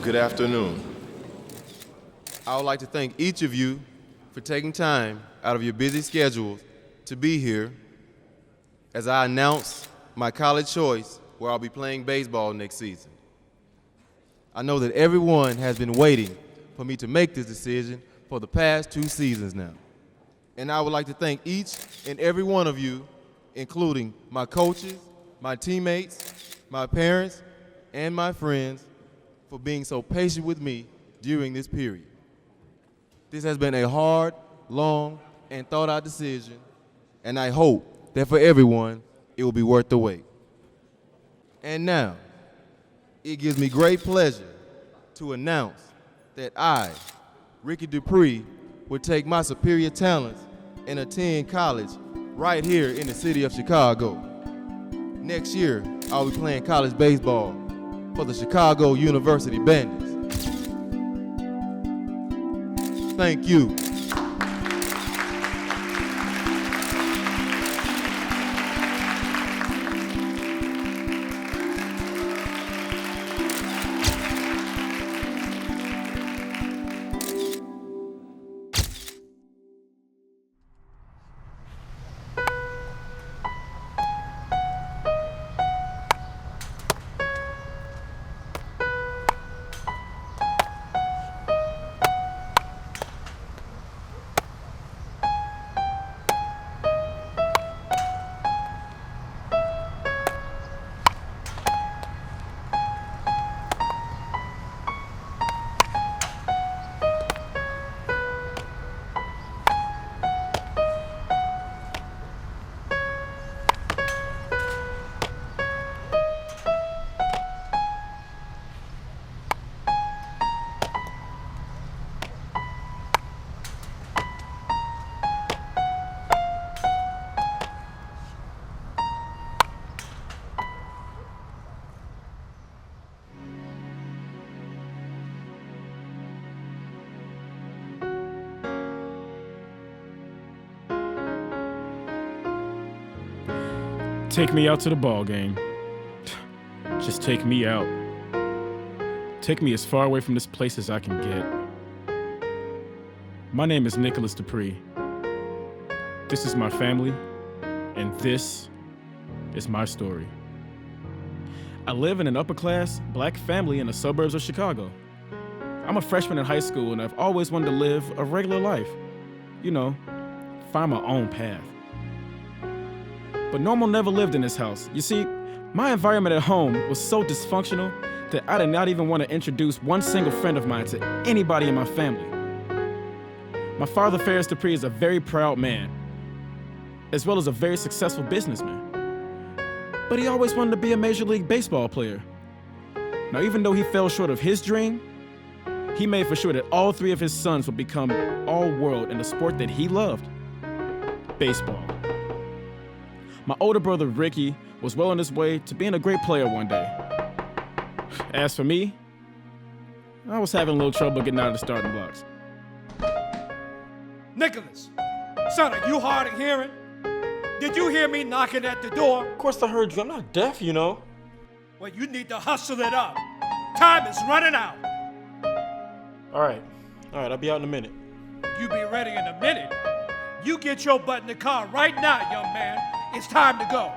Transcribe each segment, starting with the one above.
Good afternoon. I would like to thank each of you for taking time out of your busy schedules to be here as I announce my college choice where I'll be playing baseball next season. I know that everyone has been waiting for me to make this decision for the past 2 seasons now. And I would like to thank each and every one of you, including my coaches, my teammates, my parents, and my friends, for being so patient with me during this period. This has been a hard, long, and thought-out decision, and I hope that for everyone, it will be worth the wait. And now, it gives me great pleasure to announce that I, Ricky Dupree, will take my superior talents and attend college right here in the city of Chicago. Next year, I'll be playing college baseball for the Chicago University Bandits. Thank you. Take me out to the ball game. Just take me out. Take me as far away from this place as I can get. My name is Nicholas Dupree. This is my family, and this is my story. I live in an upper-class black family in the suburbs of Chicago. I'm a freshman in high school, and I've always wanted to live a regular life. You know, find my own path. But normal never lived in this house. You see, my environment at home was so dysfunctional that I did not even want to introduce one single friend of mine to anybody in my family. My father, Farris Dupree, is a very proud man, as well as a very successful businessman. But he always wanted to be a Major League Baseball player. Now, even though he fell short of his dream, he made for sure that all 3 of his sons would become all-world in the sport that he loved, baseball. My older brother, Ricky, was well on his way to being a great player one day. As for me, I was having a little trouble getting out of the starting blocks. Nicholas, son, are you hard of hearing? Did you hear me knocking at the door? Of course I heard you. I'm not deaf, you know. Well, you need to hustle it up. Time is running out. All right, I'll be out in a minute. You be ready in a minute. You get your butt in the car right now, young man. It's time to go.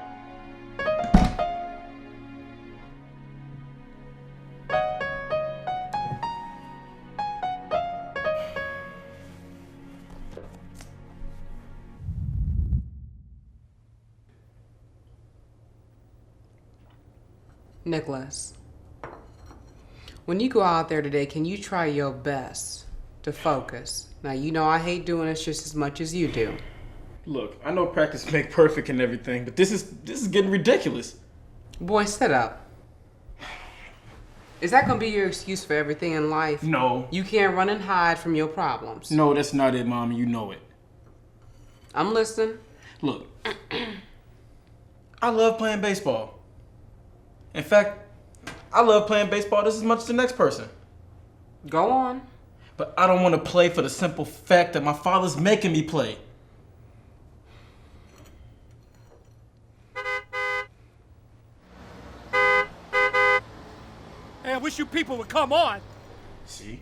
Nicholas, when you go out there today, can you try your best to focus? Now, you know I hate doing this just as much as you do. Look, I know practice make perfect and everything, but this is getting ridiculous. Boy, sit up. Is that gonna be your excuse for everything in life? No. You can't run and hide from your problems. No, that's not it, Mom. You know it. I'm listening. Look, I love playing baseball. In fact, I love playing baseball just as much as the next person. Go on. But I don't want to play for the simple fact that my father's making me play. Hey, I wish you people would come on. See?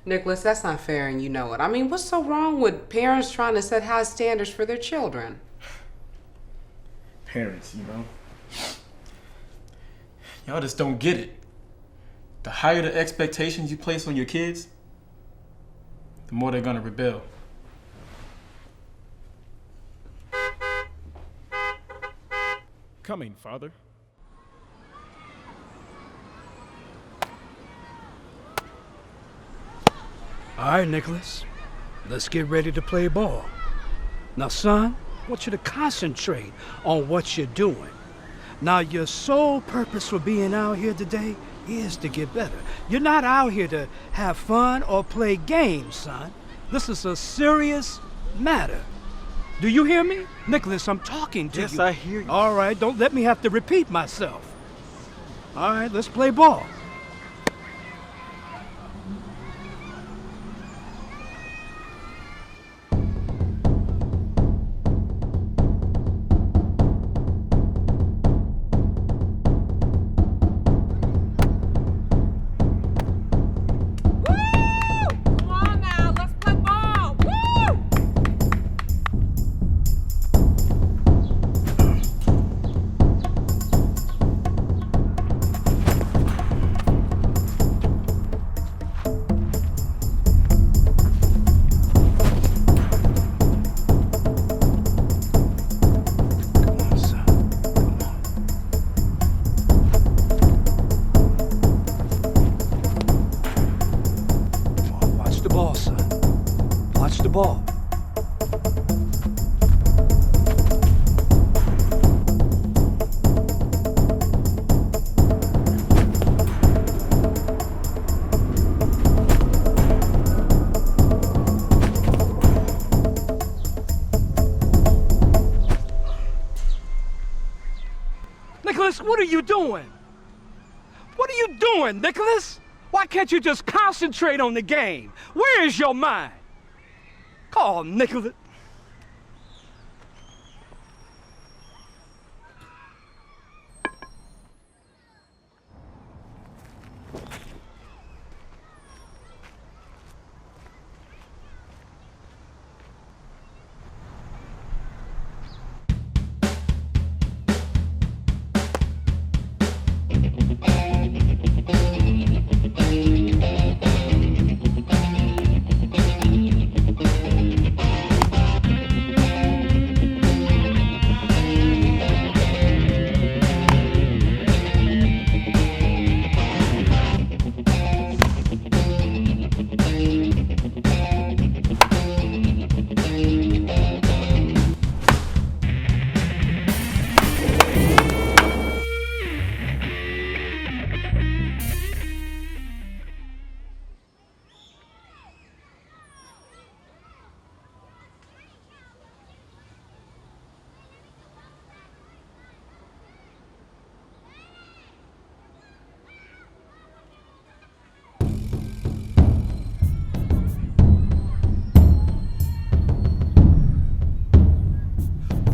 Nicholas, that's not fair and you know it. I mean, what's so wrong with parents trying to set high standards for their children? Parents, you know. Y'all just don't get it. The higher the expectations you place on your kids, the more they're gonna rebel. Coming, Father. All right, Nicholas. Let's get ready to play ball. Now, son, I want you to concentrate on what you're doing. Now, your sole purpose for being out here today is to get better. You're not out here to have fun or play games, son. This is a serious matter. Do you hear me? Nicholas, I'm talking to you. Yes, I hear you. All right, don't let me have to repeat myself. All right, let's play ball. Ball. Nicholas, what are you doing? What are you doing, Nicholas? Why can't you just concentrate on the game? Where is your mind? Oh, Nicholas.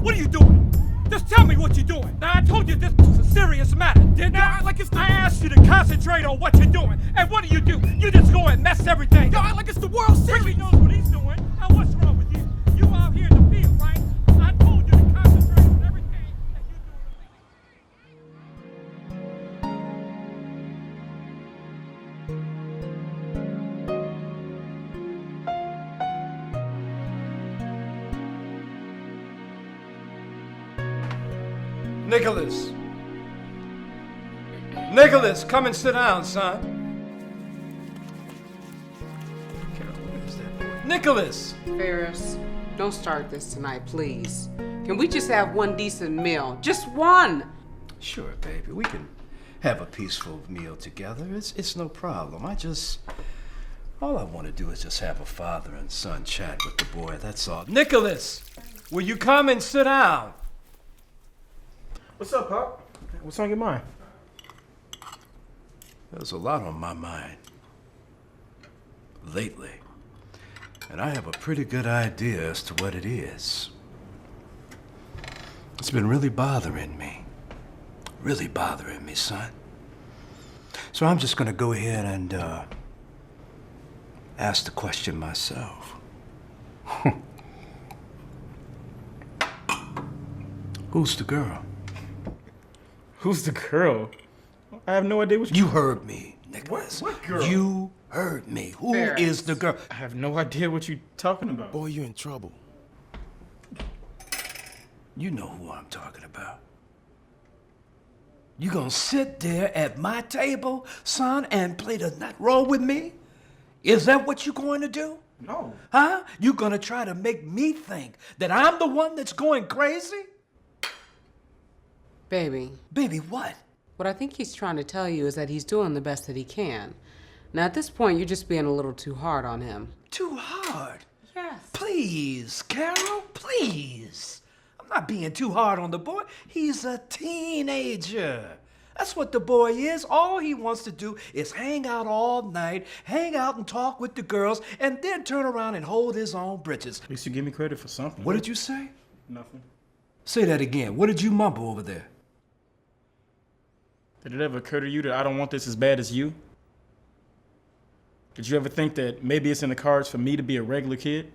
What are you doing? Just tell me what you're doing. Now, I told you this was a serious matter, didn't I? I asked you to concentrate on what you're doing. And what do? You just go and mess everything up. Like it's the World Series. Ricky knows what he's doing. Now, what's wrong with you? You out here in the field, right? I told you to concentrate on everything that you're Nicholas. Nicholas, come and sit down, son. Carol, where's that boy? Nicholas! Farris, don't start this tonight, please. Can we just have one decent meal? Just one! Sure, baby. We can have a peaceful meal together. It's no problem. All I want to do is just have a father and son chat with the boy, that's all. Nicholas, will you come and sit down? What's up, Pop? What's on your mind? There's a lot on my mind lately, and I have a pretty good idea as to what it is. It's been really bothering me, son. So I'm just gonna go ahead and ask the question myself. Who's the girl? Who's the girl? I have no idea what You heard me, Nicholas. What girl? You heard me. Who Farris. is the girl? I have no idea what you're talking about. Boy, you're in trouble. You know who I'm talking about. You gonna sit there at my table, son, and play the nut roll with me? Is that what you going to do? No. Huh? You gonna try to make me think that I'm the one that's going crazy? Baby, Baby, what? what I think he's trying to tell you is that he's doing the best that he can. Now, at this point, you're just being a little too hard on him. Too hard. Yes. Please, Carol, please. I'm not being too hard on the boy. He's a teenager. That's what the boy is. All he wants to do is hang out all night, hang out and talk with the girls, and then turn around and hold his own britches. At least you give me credit for something. What did you say? Nothing. Say that again. What did you mumble over there? Did it ever occur to you that I don't want this as bad as you? Did you ever think that maybe it's in the cards for me to be a regular kid?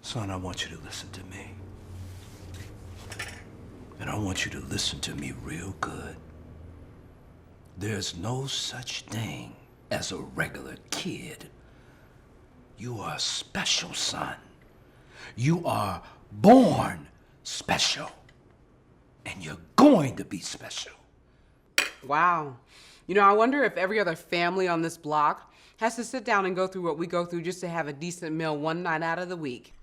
Son, I want you to listen to me. And I want you to listen to me real good. There's no such thing as a regular kid. You are special, son. You are born special. And you're going to be special. Wow. You know, I wonder if every other family on this block has to sit down and go through what we go through just to have a decent meal one night out of the week.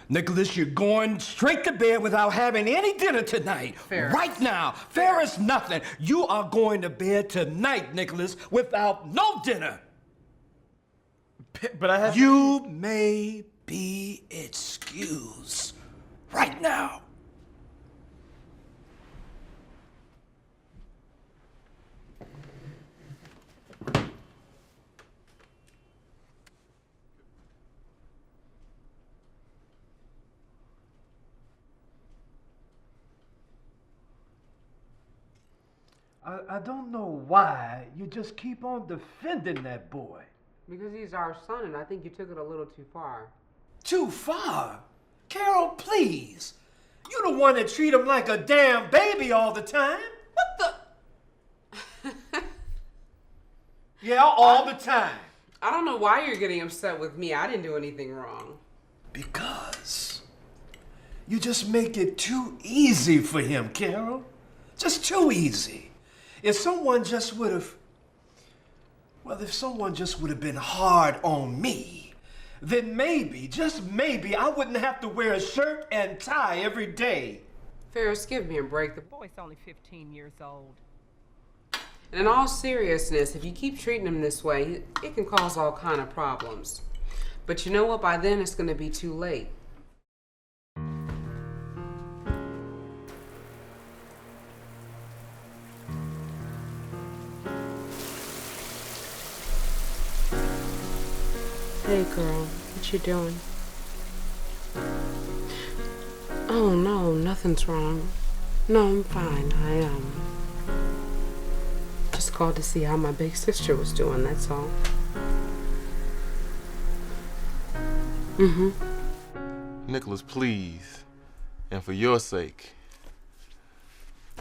Nicholas, you're going straight to bed without having any dinner tonight. Farris. Right now. Farris, nothing. You are going to bed tonight, Nicholas, without no dinner. But I have... You may be excused right now. I don't know why you just keep on defending that boy. Because he's our son, and I think you took it a little too far. Too far? Carol, please. You the one that treat him like a damn baby all the time. What the? Yeah, all the time. I don't know why you're getting upset with me. I didn't do anything wrong. Because you just make it too easy for him, Carol. Just too easy. If someone just would have, well, if someone just would have been hard on me, then maybe, just maybe, I wouldn't have to wear a shirt and tie every day. Farris, give me a break. The Boy's only 15 years old. And in all seriousness, if you keep treating him this way, it can cause all kind of problems. But you know what? By then, it's going to be too late. Hey, girl. What you doing? Oh, no. Nothing's wrong. No, I'm fine. I just called to see how my big sister was doing, that's all. Nicholas, please, and for your sake,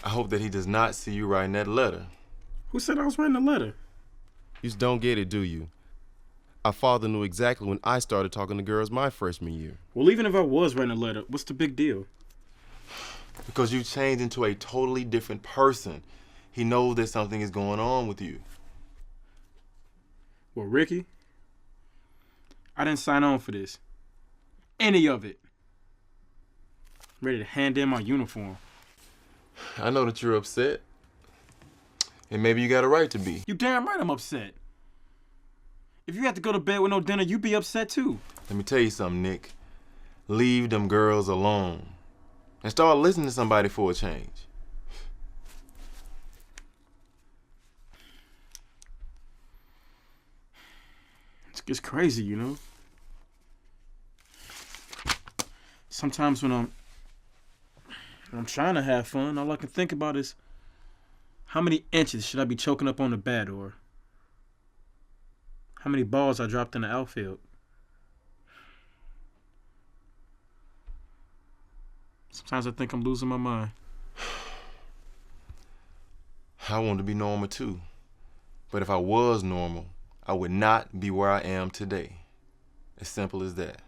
I hope that he does not see you writing that letter. Who said I was writing a letter? You just don't get it, do you? Our father knew exactly when I started talking to girls my freshman year. Well, even if I was writing a letter, what's the big deal? Because you changed into a totally different person. He knows that something is going on with you. Well, Ricky, I didn't sign on for this. Any of it. I'm ready to hand in my uniform. I know that you're upset. And maybe you got a right to be. You damn right I'm upset. If you have to go to bed with no dinner, you be upset too. Let me tell you something, Nick. Leave them girls alone. And start listening to somebody for a change. It's crazy, you know? Sometimes when I'm trying to have fun, all I can think about is How many inches should I be choking up on the bat, or how many balls I dropped in the outfield? Sometimes I think I'm losing my mind. I want to be normal too. But if I was normal, I would not be where I am today. As simple as that.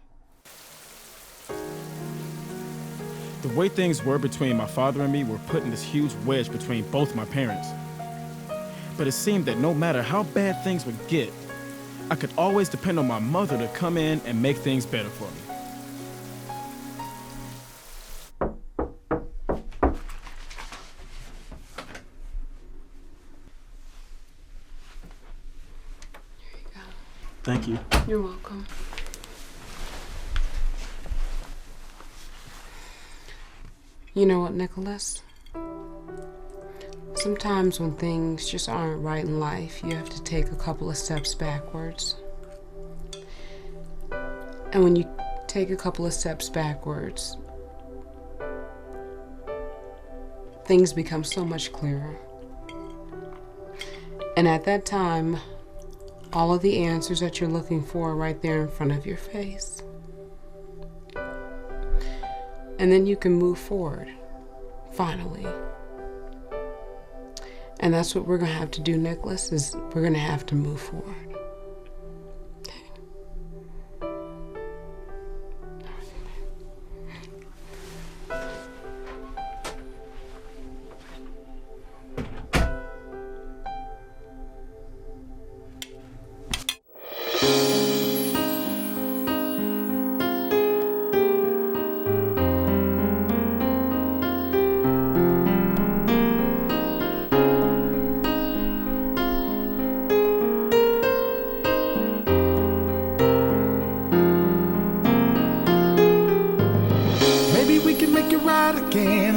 The way things were between my father and me were putting this huge wedge between both my parents. But it seemed that no matter how bad things would get, I could always depend on my mother to come in and make things better for me. Thank you. You're welcome. You know what, Nicholas? Sometimes when things just aren't right in life, you have to take a couple of steps backwards. And when you take a couple of steps backwards, things become so much clearer. And at that time, all of the answers that you're looking for are right there in front of your face. And then you can move forward, finally. And that's what we're gonna have to do, Nicholas, is we're gonna have to move forward.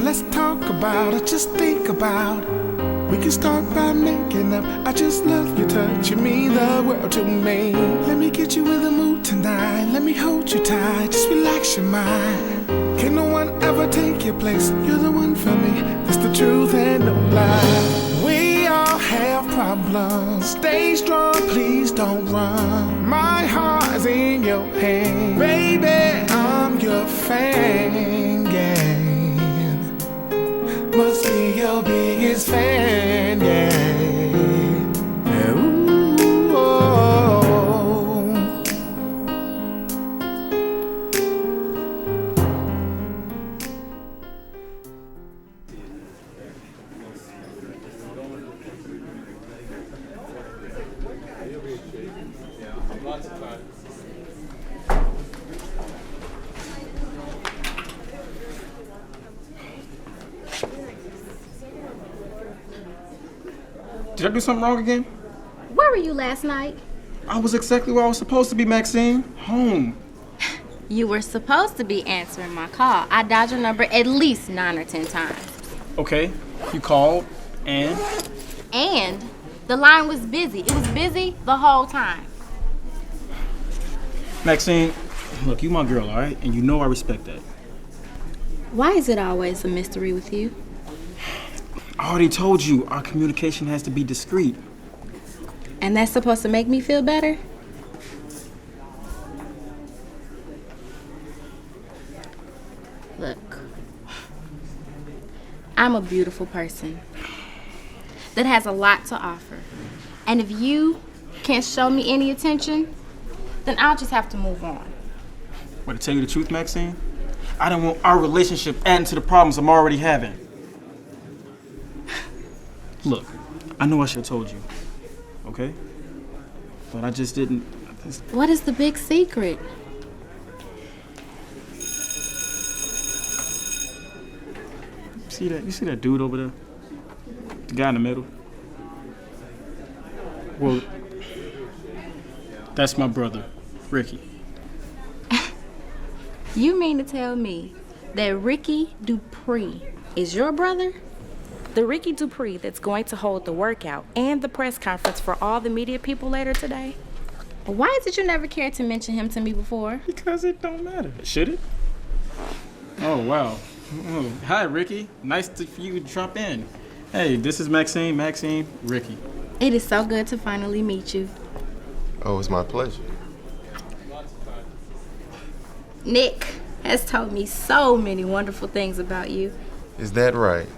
Let's talk about it, just think about it. We can start by making up. I just love you touching me, the world to me. Let me get you in the mood tonight. Let me hold you tight, just relax your mind. Can no one ever take your place? You're the one for me, that's the truth and no lie. We all have problems. Stay strong, please don't run. My heart's in your hand. Baby, I'm your fan, yeah. Must be your biggest fan, yeah. Ooh, oh. Did I do something wrong again? Where were you last night? I was exactly where I was supposed to be, Maxine. Home. You were supposed to be answering my call. I dialed your number at least 9 or 10 times. Okay, you called, and? And the line was busy. It was busy the whole time. Maxine, look, you my girl, all right? And you know I respect that. Why is it always a mystery with you? I already told you, our communication has to be discreet. And that's supposed to make me feel better? Look, I'm a beautiful person that has a lot to offer. And if you can't show me any attention, then I'll just have to move on. But to tell you the truth, Maxine, I don't want our relationship adding to the problems I'm already having. Look, I know I should have told you, okay? But I just didn't. What is the big secret? See that? You see that dude over there? The guy in the middle? Well, that's my brother, Ricky. You mean to tell me that Ricky Dupree is your brother? The Ricky Dupree that's going to hold the workout and the press conference for all the media people later today? Why did you never care to mention him to me before? Because it don't matter. Should it? Oh, wow. Oh, hi, Ricky. Nice for you to drop in. Hey, this is Maxine, Ricky. It is so good to finally meet you. Oh, it's my pleasure. Nick has told me so many wonderful things about you. Is that right?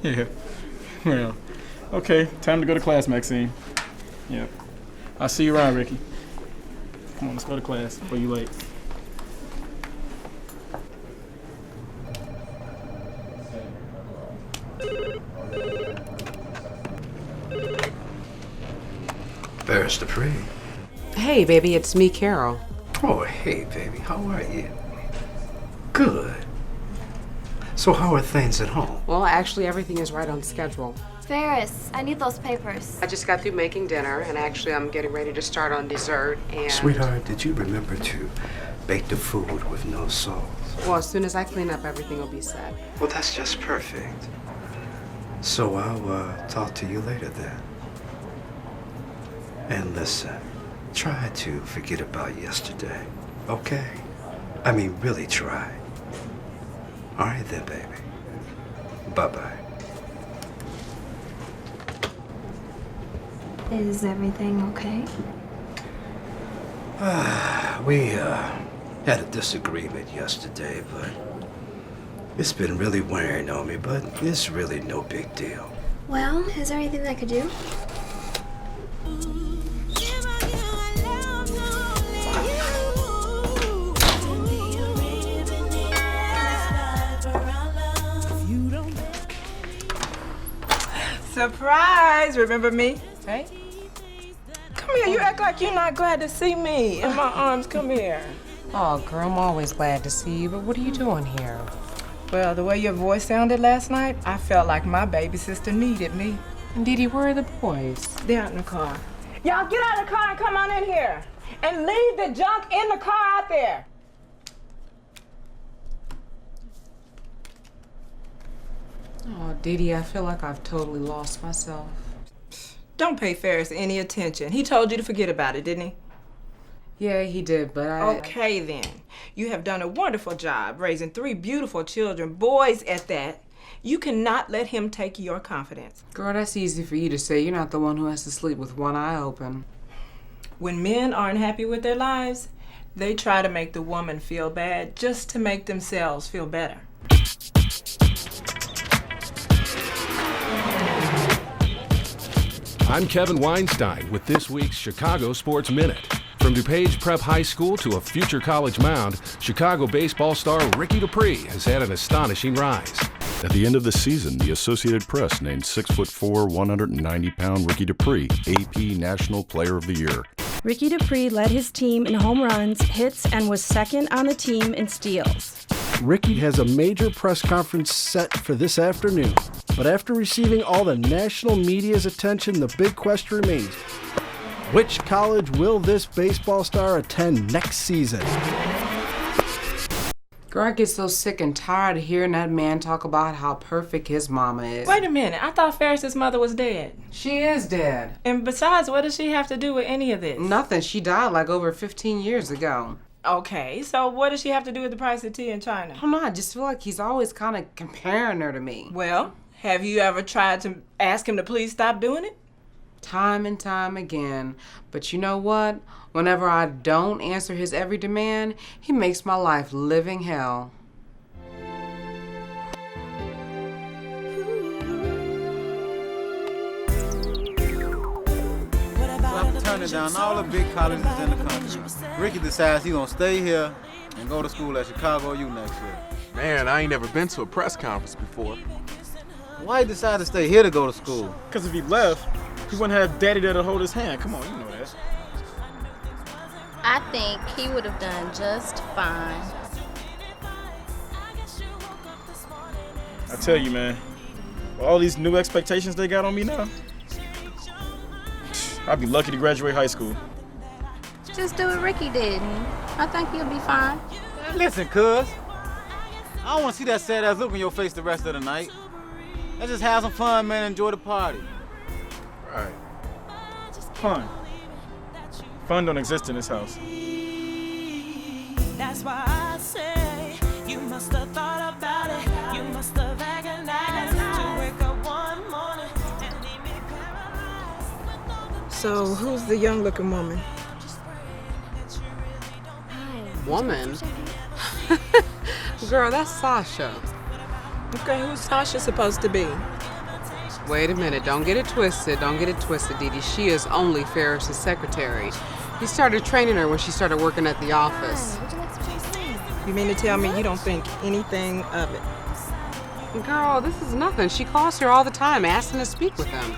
Yeah. Well, okay, time to go to class, Maxine. Yep. I'll see you around, Ricky. Come on, let's go to class before you late. Farris Dupree. Hey, baby, it's me, Carol. Oh, hey, baby. How are you? Good. So how are things at home? Well, actually, everything is right on schedule. Farris, I need those papers. I just got through making dinner, and actually, I'm getting ready to start on dessert, and... Sweetheart, did you remember to bake the food with no salt? Well, as soon as I clean up, everything will be set. Well, that's just perfect. So I'll talk to you later then. And listen, try to forget about yesterday, okay? I mean, really try. All right then, baby. Bye-bye. Is everything okay? We had a disagreement yesterday, but it's been really wearing on me, but it's really no big deal. Well, is there anything I could do? Surprise! Remember me? Hey? Come here, you act like you're not glad to see me. In my arms, come here. Oh, girl, I'm always glad to see you, but what are you doing here? Well, the way your voice sounded last night, I felt like my baby sister needed me. And Didi, where are the boys? They're out in the car. Y'all get out of the car and come on in here. And leave the junk in the car out there. Oh, Didi, I feel like I've totally lost myself. Don't pay Farris any attention. He told you to forget about it, didn't he? Yeah, he did, but Okay, then. You have done a wonderful job raising 3 beautiful children, boys at that. You cannot let him take your confidence. Girl, that's easy for you to say. You're not the one who has to sleep with one eye open. When men aren't happy with their lives, they try to make the woman feel bad just to make themselves feel better. I'm Kevin Weinstein with this week's Chicago Sports Minute. From DuPage Prep High School to a future college mound, Chicago baseball star Ricky Dupree has had an astonishing rise. At the end of the season, the Associated Press named 6'4", 190-pound Ricky Dupree AP National Player of the Year. Ricky Dupree led his team in home runs, hits, and was second on the team in steals. Ricky has a major press conference set for this afternoon. But after receiving all the national media's attention, the big question remains: which college will this baseball star attend next season? Girl, I get so sick and tired of hearing that man talk about how perfect his mama is. Wait a minute. I thought Farris's mother was dead. She is dead. And besides, what does she have to do with any of this? Nothing. She died like over 15 years ago. Okay, so what does she have to do with the price of tea in China? I don't know. I just feel like he's always kind of comparing her to me. Well, have you ever tried to ask him to please stop doing it? Time and time again. But you know what? Whenever I don't answer his every demand, he makes my life living hell. So after turning down all the big colleges in the country, Ricky decides he's gonna stay here and go to school at Chicago U next year. Man, I ain't never been to a press conference before. Why he decide to stay here to go to school? Because if he left, he wouldn't have daddy there to hold his hand. Come on, you know that. I think he would have done just fine. I tell you, man, with all these new expectations they got on me now, I'd be lucky to graduate high school. Just do what Ricky did, and I think you'll be fine. Man, listen, cuz, I don't want to see that sad-ass look on your face the rest of the night. Let's just have some fun, man, and enjoy the party. Right. Fun. Fun don't exist in this house. That's why I say you must have thought about it. You must have agonized. So, who's the young-looking woman? Woman? Girl, that's Sasha. Okay, who's Sasha supposed to be? Wait a minute, don't get it twisted, Dee Dee. She is only Farris' secretary. He started training her when she started working at the office. You mean to tell me you don't think anything of it? Girl, this is nothing. She calls here all the time, asking to speak with him.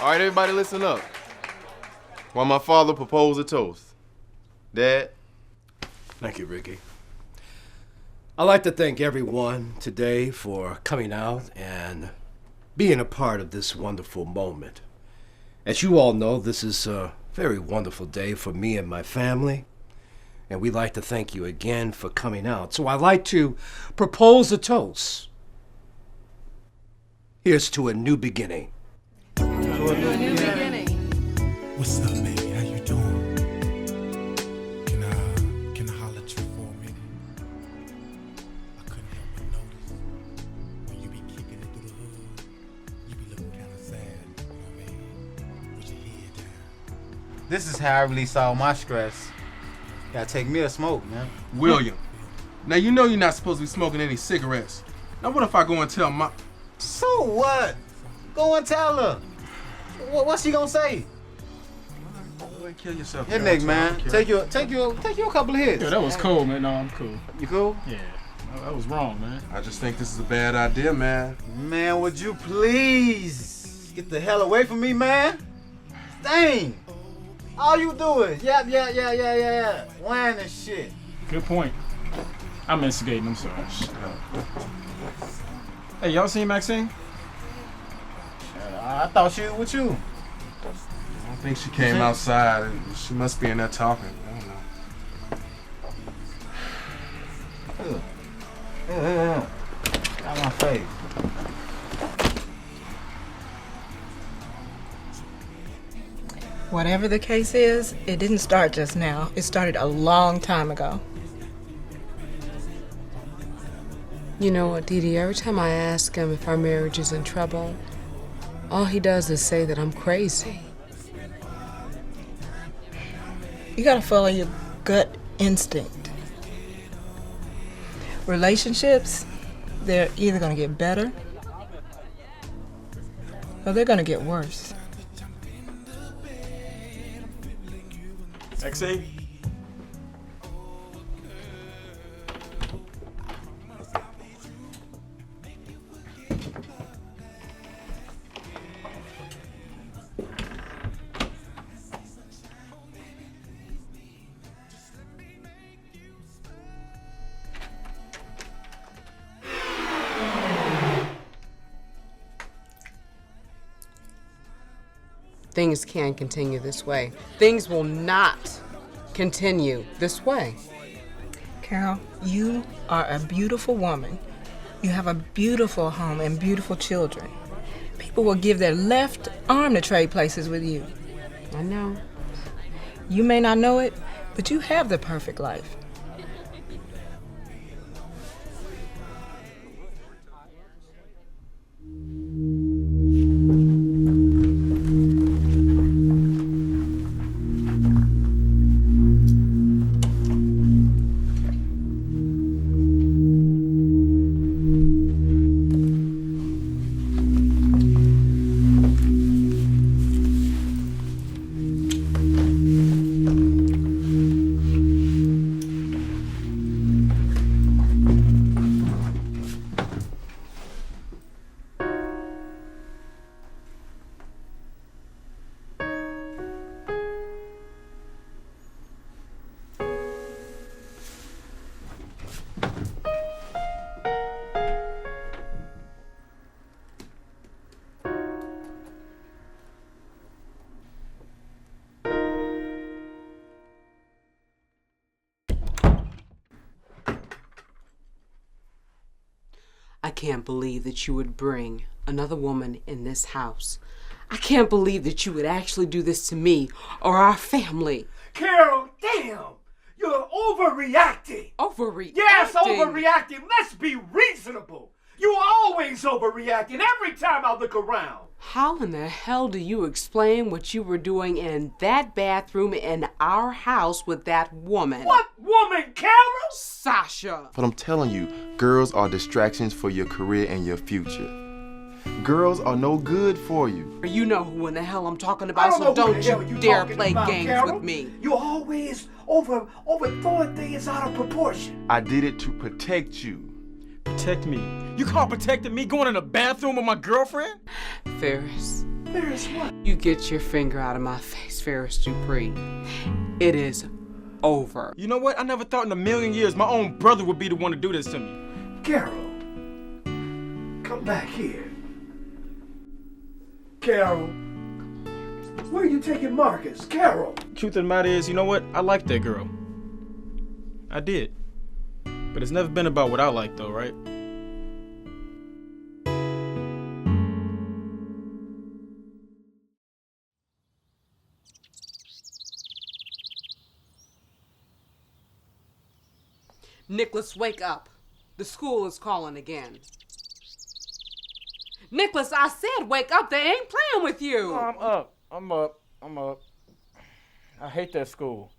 All right, everybody listen up. While my father proposed a toast. Dad? Thank you, Ricky. I'd like to thank everyone today for coming out and being a part of this wonderful moment. As you all know, this is a very wonderful day for me and my family, and we'd like to thank you again for coming out. So I'd like to propose a toast. Here's to a new beginning. What's up, baby? How you doing? Can I holler at you for a minute? I couldn't help but notice when you be kicking it through the hood, you be looking kind of sad, you know what I mean? With your head down. This is how I release all my stress. Gotta take me a smoke, man. William, now you know you're not supposed to be smoking any cigarettes. Now what if I go and tell my... So what? Go and tell her. What's she gonna say? Go and kill yourself. Yeah, Nick, man. Take you a couple of hits. Yeah, that was cool, man. No, I'm cool. You cool? Yeah. No, that was wrong, man. I just think this is a bad idea, man. Man, would you please get the hell away from me, man? Dang. All you do is yeah. Whine and shit. Good point. I'm instigating. I'm sorry. Hey, y'all seen Maxine? I thought she was with you. I don't think she came outside. She must be in there talking. I don't know. Yeah. Got my face. Whatever the case is, it didn't start just now. It started a long time ago. You know what, Dee Dee? Every time I ask him if our marriage is in trouble, all he does is say that I'm crazy. You gotta follow your gut instinct. Relationships, they're either gonna get better or they're gonna get worse. Maxine? Things can't continue this way. Things will not continue this way. Carol, you are a beautiful woman. You have a beautiful home and beautiful children. People will give their left arm to trade places with you. I know. You may not know it, but you have the perfect life. I can't believe that you would bring another woman in this house. I can't believe that you would actually do this to me or our family. Carol, damn! You're overreacting. Overreacting? Yes, overreacting. Let's be reasonable. You always overreacting every time I look around. How in the hell do you explain what you were doing in that bathroom in our house with that woman? What woman, Carol? Sasha. But I'm telling you, girls are distractions for your career and your future. Girls are no good for you. You know who in the hell I'm talking I about, so don't know who don't the hell you you dare talking play about, games Carol. with me. You're always throwing things out of proportion. I did it to protect you. Protect me? You call protecting me going in the bathroom with my girlfriend? Farris. Farris what? You get your finger out of my face, Farris Dupree. It is over. You know what? I never thought in a million years my own brother would be the one to do this to me. Carol, come back here. Carol, where are you taking Marcus? Carol. Truth of the matter is, you know what? I liked that girl. I did. But it's never been about what I like, though, right? Nicholas, wake up. The school is calling again. Nicholas, I said wake up. They ain't playing with you. Oh, I'm up. I hate that school.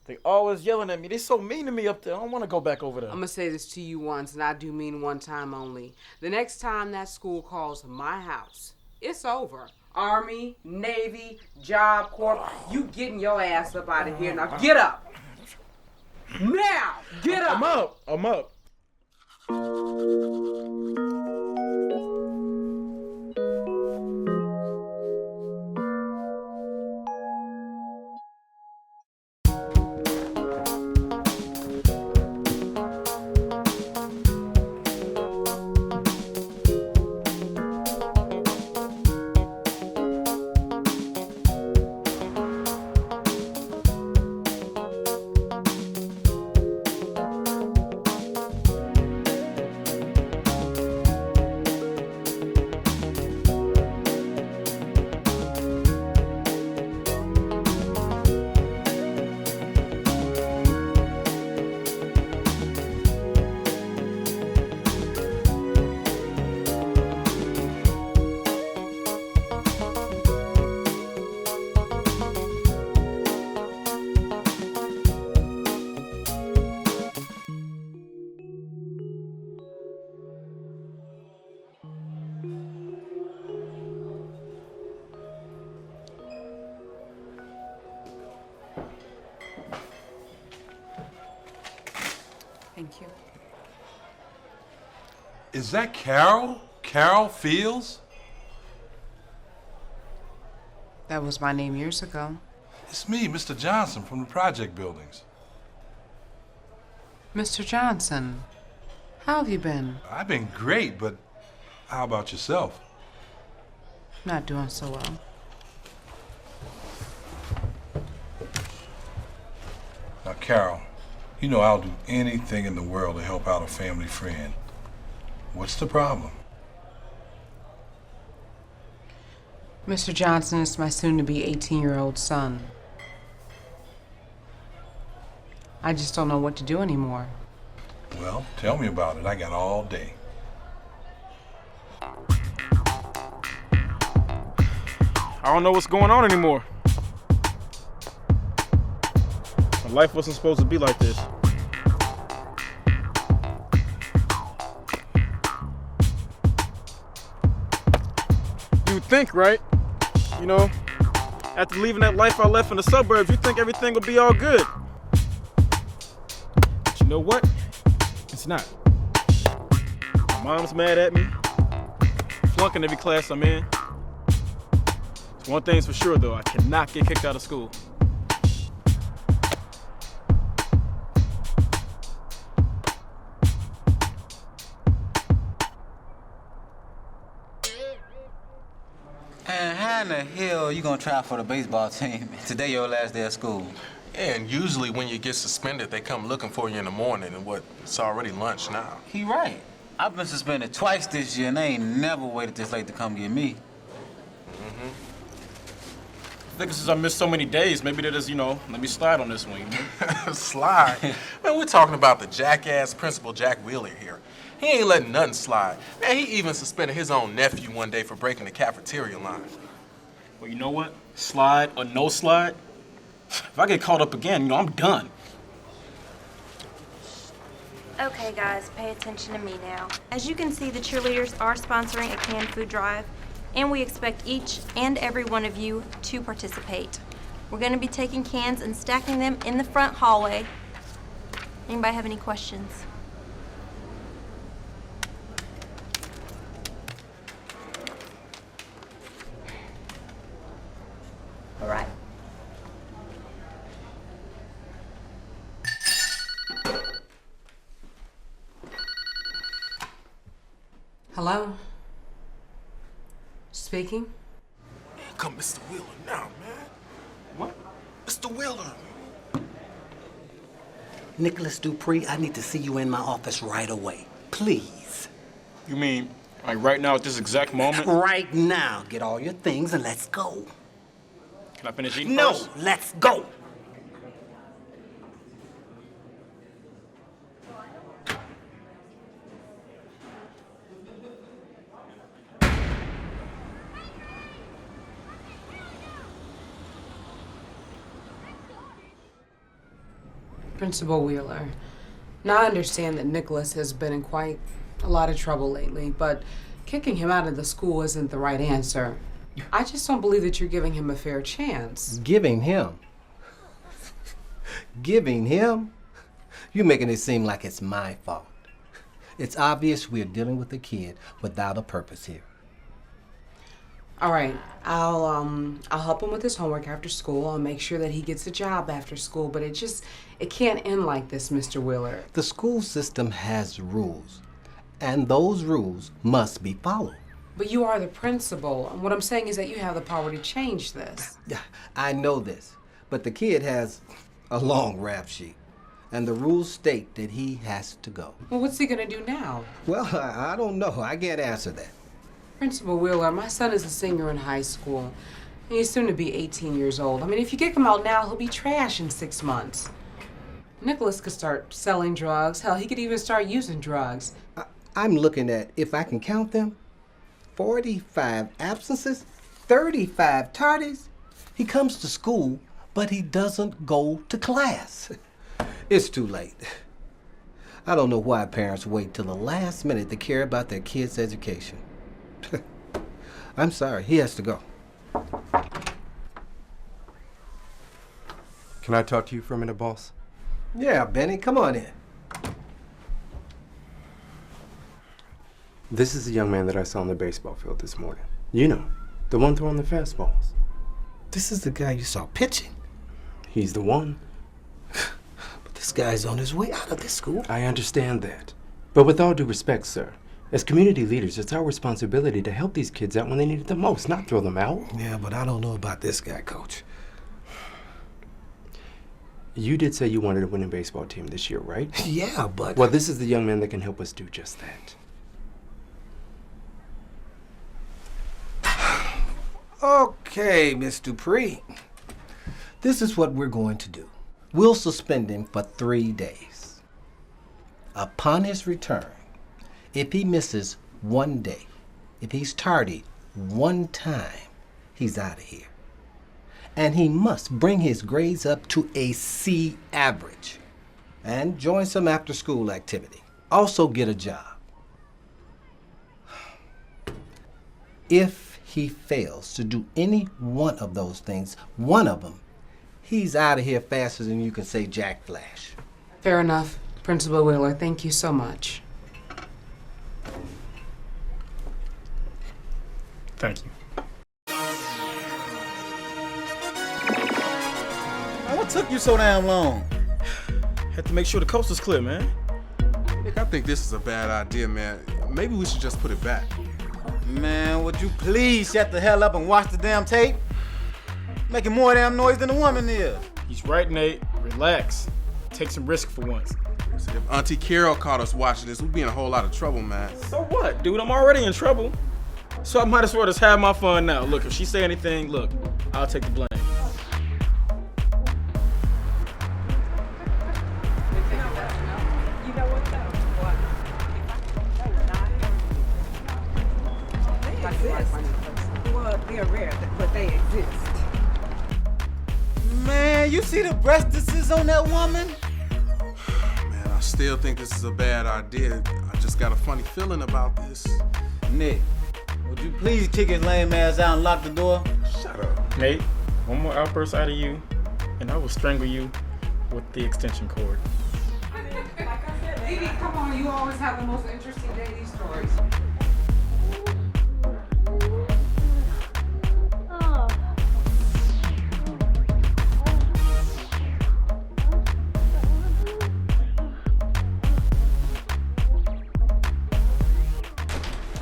They always yelling at me. They so mean to me up there. I don't want to go back over there. I'm going to say this to you once, and I do mean one time only. The next time that school calls my house, it's over. Army, Navy, Job Corps, you getting your ass up out of here. Now get up. Now, get up. I'm up. Thank you. Is that Carol? Carol Fields? That was my name years ago. It's me, Mr. Johnson, from the project buildings. Mr. Johnson, how have you been? I've been great, but how about yourself? Not doing so well. Now, Carol, you know I'll do anything in the world to help out a family friend. What's the problem? Mr. Johnson is my soon-to-be 18-year-old son. I just don't know what to do anymore. Well, tell me about it. I got all day. I don't know what's going on anymore. My life wasn't supposed to be like this. You'd think, right? You know, after leaving that life I left in the suburbs, you'd think everything would be all good. But you know what? It's not. My mom's mad at me. Flunking every class I'm in. One thing's for sure, though, I cannot get kicked out of school. And how in the hell you gonna try for the baseball team? Today your last day of school. Yeah, and usually when you get suspended, they come looking for you in the morning, and it's already lunch now. He right. I've been suspended twice this year, and they ain't never waited this late to come get me. think since I missed so many days, maybe they just, let me slide on this one. Slide? Man, we're talking about the jackass Principal Jack Wheeler here. He ain't letting nothing slide. Man, he even suspended his own nephew one day for breaking the cafeteria line. Well, you know what? Slide or no slide, if I get caught up again, I'm done. Okay, guys, pay attention to me now. As you can see, the cheerleaders are sponsoring a canned food drive, and we expect each and every one of you to participate. We're going to be taking cans and stacking them in the front hallway. Anybody have any questions? All right. Hello? Speaking? Here come Mr. Wheeler now, man. What? Mr. Wheeler. Nicholas Dupree, I need to see you in my office right away. Please. You mean, like right now at this exact moment? Right now. Get all your things and let's go. Can I finish eating No, first? let's go. Principal Wheeler, now I understand that Nicholas has been in quite a lot of trouble lately, but kicking him out of the school isn't the right answer. I just don't believe that you're giving him a fair chance. Giving him? Giving him? You're making it seem like it's my fault. It's obvious we're dealing with a kid without a purpose here. All right, I'll help him with his homework after school. I'll make sure that he gets a job after school, but it can't end like this, Mr. Wheeler. The school system has rules, and those rules must be followed. But you are the principal, and what I'm saying is that you have the power to change this. I know this, but the kid has a long rap sheet, and the rules state that he has to go. Well, what's he gonna do now? Well, I don't know. I can't answer that. Principal Wheeler, my son is a senior in high school. He's soon to be 18 years old. I mean, if you kick him out now, he'll be trash in 6 months. Nicholas could start selling drugs. Hell, he could even start using drugs. I'm looking at, if I can count them, 45 absences, 35 tardies. He comes to school, but he doesn't go to class. It's too late. I don't know why parents wait till the last minute to care about their kids' education. I'm sorry, he has to go. Can I talk to you for a minute, boss? Yeah, Benny, come on in. This is the young man that I saw on the baseball field this morning. You know, the one throwing the fastballs. This is the guy you saw pitching? He's the one. But this guy's on his way out of this school. I understand that. But with all due respect, sir, as community leaders, it's our responsibility to help these kids out when they need it the most, not throw them out. Yeah, but I don't know about this guy, Coach. You did say you wanted to win a baseball team this year, right? Yeah, but... Well, this is the young man that can help us do just that. Okay, Miss Dupree. This is what we're going to do. We'll suspend him for 3 days. Upon his return, if he misses 1 day, if he's tardy 1 time, he's out of here. And he must bring his grades up to a C average and join some after-school activity. Also get a job. If he fails to do any one of those things, one of them, he's out of here faster than you can say Jack Flash. Fair enough, Principal Wheeler. Thank you so much. Thank you. What took you so damn long? Had to make sure the coast was clear, man. Nick, I think this is a bad idea, man. Maybe we should just put it back. Man, would you please shut the hell up and watch the damn tape? Making more damn noise than the woman is. He's right, Nate. Relax. Take some risk for once. If Auntie Carol caught us watching this, we'd be in a whole lot of trouble, man. So what, dude? I'm already in trouble. So I might as well just have my fun now. Look, if she say anything, look, I'll take the blame. Man, you see the breastises on that woman? Man, I still think this is a bad idea. I just got a funny feeling about this. Nick, would you please kick his lame ass out and lock the door? Shut up. Nate, one more outburst out of you, and I will strangle you with the extension cord. Baby, come on, you always have the most interesting dating stories.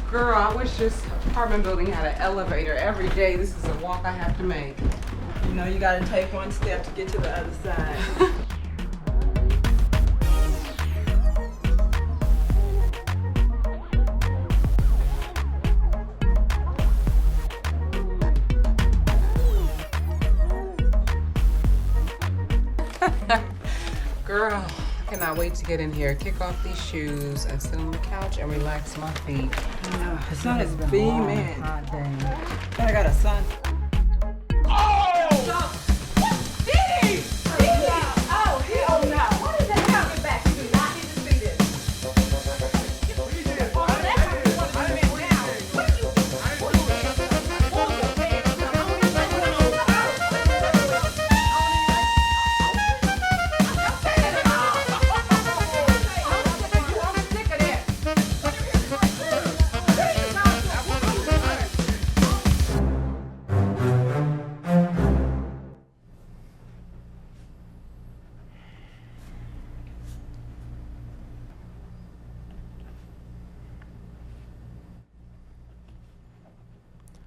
Girl, I wish this apartment building had an elevator every day. This is a walk I have to make. You know, you gotta take one step to get to the other side. Girl, I cannot wait to get in here, kick off these shoes, and sit on the couch and relax my feet. The sun is beaming. I got a sun.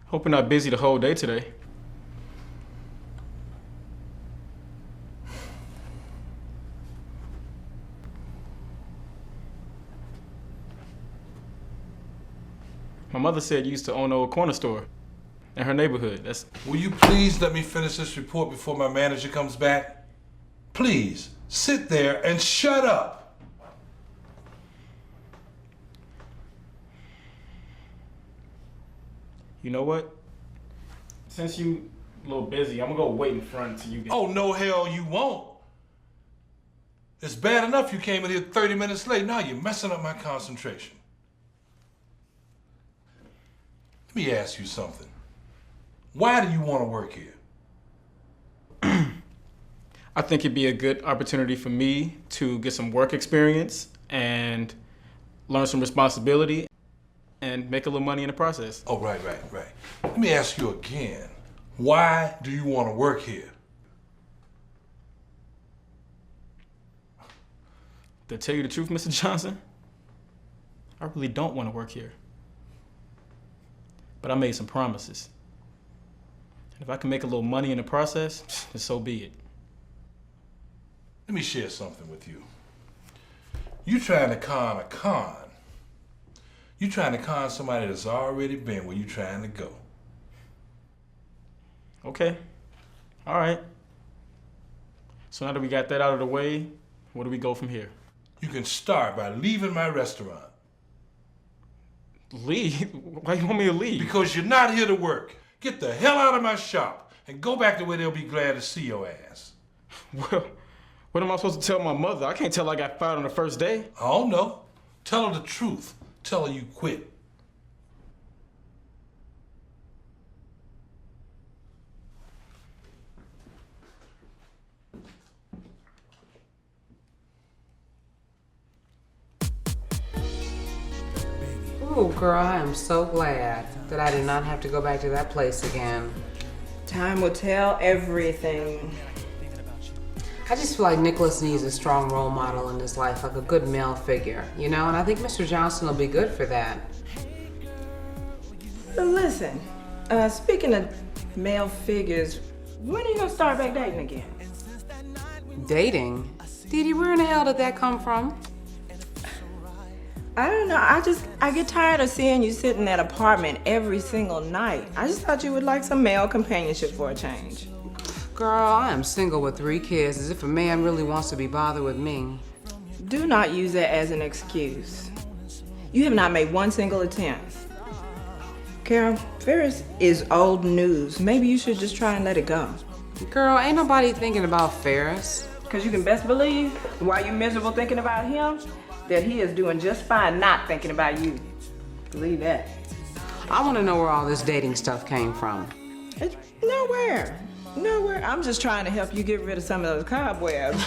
Hope you're not busy the whole day today. My mother said you used to own an old corner store in her neighborhood. Will you please let me finish this report before my manager comes back? Please, sit there and shut up. You know what? Since you a little busy, I'm gonna go wait in front until you get... Oh, no hell you won't. It's bad enough you came in here 30 minutes late. Now you're messing up my concentration. Let me ask you something. Why do you want to work here? I think it'd be a good opportunity for me to get some work experience and learn some responsibility and make a little money in the process. Oh, right. Let me ask you again. Why do you want to work here? To tell you the truth, Mr. Johnson, I really don't want to work here. But I made some promises. And if I can make a little money in the process, then so be it. Let me share something with you. You trying to con a con. You trying to con somebody that's already been where you trying to go. Okay. All right. So now that we got that out of the way, where do we go from here? You can start by leaving my restaurant. Leave? Why you want me to leave? Because you're not here to work. Get the hell out of my shop and go back to where they'll be glad to see your ass. Well, what am I supposed to tell my mother? I can't tell her I got fired on the first day. I don't know. Tell her the truth. Tell her you quit. Ooh, girl, I am so glad that I did not have to go back to that place again. Time will tell everything. I just feel like Nicholas needs a strong role model in his life, like a good male figure, you know? And I think Mr. Johnson will be good for that. But listen, speaking of male figures, when are you gonna start back dating again? Dating? Dee Dee, where in the hell did that come from? I don't know, I get tired of seeing you sit in that apartment every single night. I just thought you would like some male companionship for a change. Girl, I am single with 3 kids, as if a man really wants to be bothered with me. Do not use that as an excuse. You have not made one single attempt. Carol, Farris is old news. Maybe you should just try and let it go. Girl, ain't nobody thinking about Farris. Because you can best believe, while you're miserable thinking about him, that he is doing just fine not thinking about you. Believe that. I want to know where all this dating stuff came from. It's nowhere. Nowhere. I'm just trying to help you get rid of some of those cobwebs.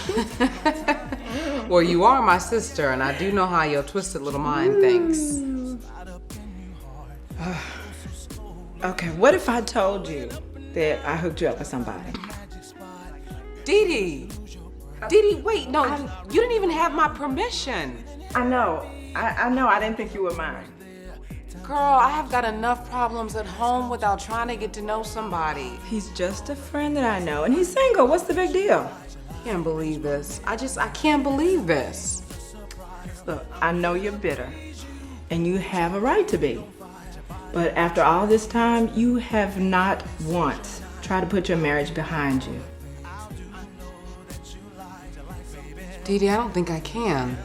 Well, you are my sister, and I do know how your twisted little mind thinks. Okay, what if I told you that I hooked you up with somebody? Dee Dee, wait, no, you didn't even have my permission. I know. I know. I didn't think you were mine. Girl, I have got enough problems at home without trying to get to know somebody. He's just a friend that I know, and he's single. What's the big deal? I can't believe this. I can't believe this. Look, I know you're bitter, and you have a right to be. But after all this time, you have not once tried to put your marriage behind you. Dee Dee, I don't think I can.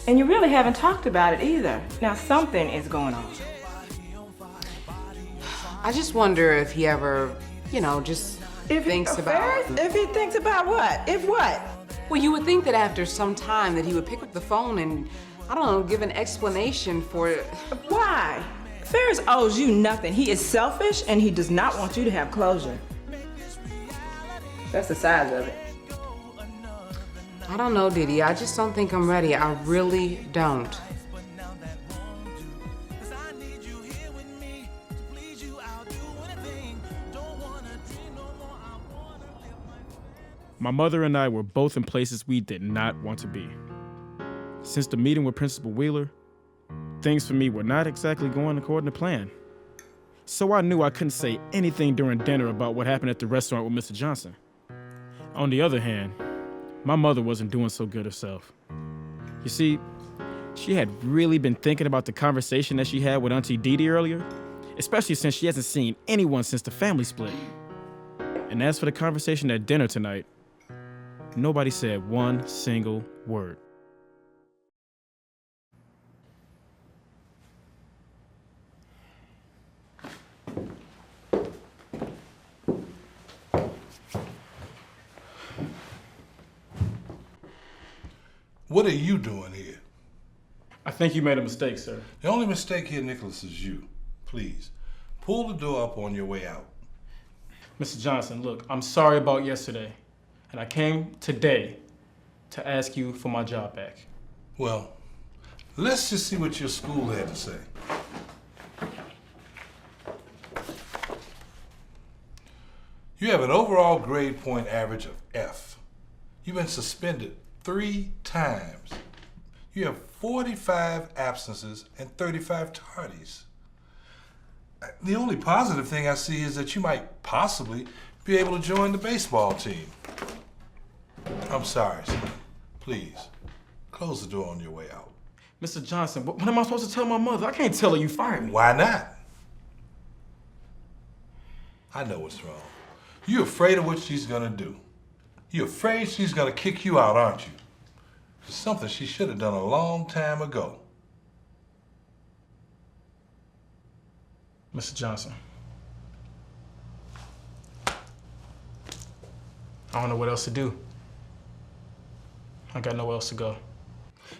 And you really haven't talked about it either. Now something is going on. I just wonder if he ever, just thinks about... Farris? If he thinks about what? If what? Well, you would think that after some time that he would pick up the phone and, I don't know, give an explanation for it. Why? Farris owes you nothing. He is selfish and he does not want you to have closure. That's the size of it. I don't know, Dee Dee. I just don't think I'm ready. I really don't. My mother and I were both in places we did not want to be. Since the meeting with Principal Wheeler, things for me were not exactly going according to plan. So I knew I couldn't say anything during dinner about what happened at the restaurant with Mr. Johnson. On the other hand, my mother wasn't doing so good herself. You see, she had really been thinking about the conversation that she had with Auntie Dee Dee earlier, especially since she hasn't seen anyone since the family split. And as for the conversation at dinner tonight, nobody said one single word. What are you doing here? I think you made a mistake, sir. The only mistake here, Nicholas, is you. Please, pull the door up on your way out. Mr. Johnson, look, I'm sorry about yesterday, and I came today to ask you for my job back. Well, let's just see what your school had to say. You have an overall grade point average of F. You've been suspended 3 times. You have 45 absences and 35 tardies. The only positive thing I see is that you might possibly be able to join the baseball team. I'm sorry, son. Please, close the door on your way out. Mr. Johnson, what am I supposed to tell my mother? I can't tell her you fired me. Why not? I know what's wrong. You're afraid of what she's gonna do. You're afraid she's gonna kick you out, aren't you? It's something she should have done a long time ago. Mr. Johnson, I don't know what else to do. I got nowhere else to go.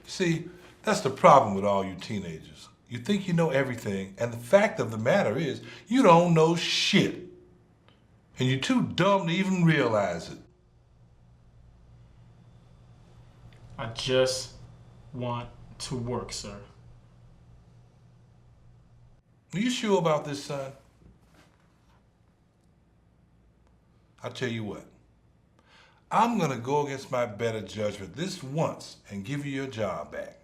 See, that's the problem with all you teenagers. You think you know everything, and the fact of the matter is, you don't know shit. And you're too dumb to even realize it. I just want to work, sir. Are you sure about this, son? I'll tell you what. I'm gonna go against my better judgment this once and give you your job back.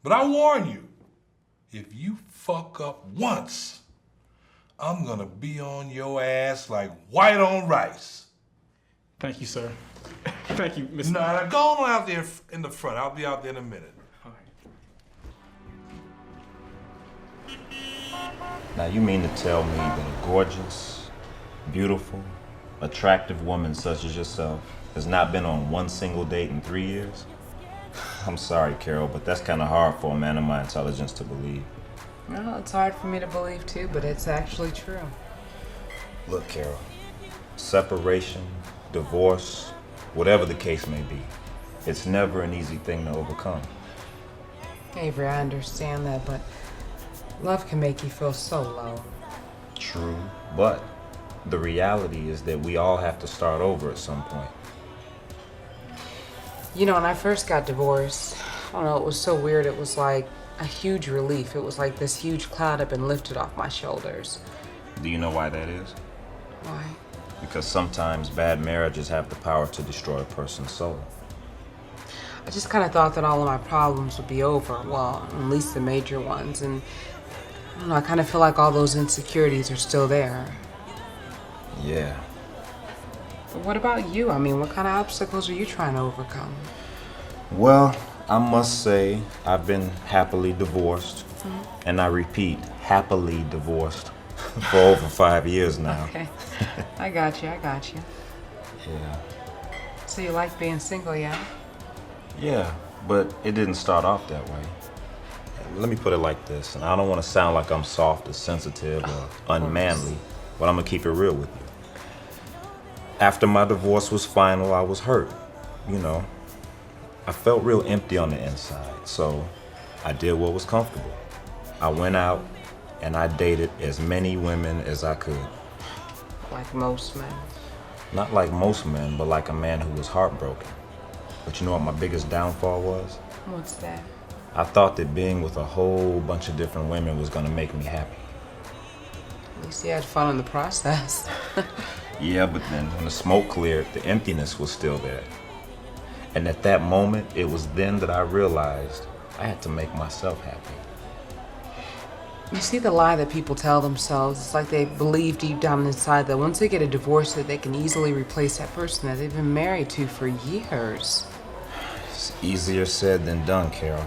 But I warn you, if you fuck up once, I'm gonna be on your ass like white on rice. Thank you, sir. Thank you, Mr. No, go on out there in the front. I'll be out there in a minute. All right. Now, you mean to tell me that a gorgeous, beautiful, attractive woman such as yourself has not been on one single date in 3 years? I'm sorry, Carol, but that's kind of hard for a man of my intelligence to believe. Well, it's hard for me to believe too, but it's actually true. Look, Carol, Separation, divorce, whatever the case may be, it's never an easy thing to overcome. Avery, I understand that, but love can make you feel so low. True, but the reality is that we all have to start over at some point. You know, when I first got divorced, I don't know, it was so weird. It was like a huge relief. It was like this huge cloud had been lifted off my shoulders. Do you know why that is? Why? Because sometimes bad marriages have the power to destroy a person's soul. I just kind of thought that all of my problems would be over. Well, at least the major ones. And I don't know, I kind of feel like all those insecurities are still there. Yeah. But what about you? I mean, what kind of obstacles are you trying to overcome? Well, I must say I've been happily divorced. And I repeat, happily divorced for over 5 years now. Okay. I got you. Yeah. So you like being single, yeah? Yeah, but it didn't start off that way. Let me put it like this, and I don't want to sound like I'm soft or sensitive or unmanly, but I'm gonna keep it real with you. After my divorce was final, I was hurt. You know, I felt real empty on the inside, so I did what was comfortable. I went out and I dated as many women as I could. Like most men. Not like most men, but like a man who was heartbroken. But you know what my biggest downfall was? What's that? I thought that being with a whole bunch of different women was gonna make me happy. At least you had fun in the process. Yeah, but then when the smoke cleared, the emptiness was still there. And at that moment, it was then that I realized I had to make myself happy. You see the lie that people tell themselves. It's like they believe deep down inside that once they get a divorce that they can easily replace that person that they've been married to for years. It's easier said than done, Carol.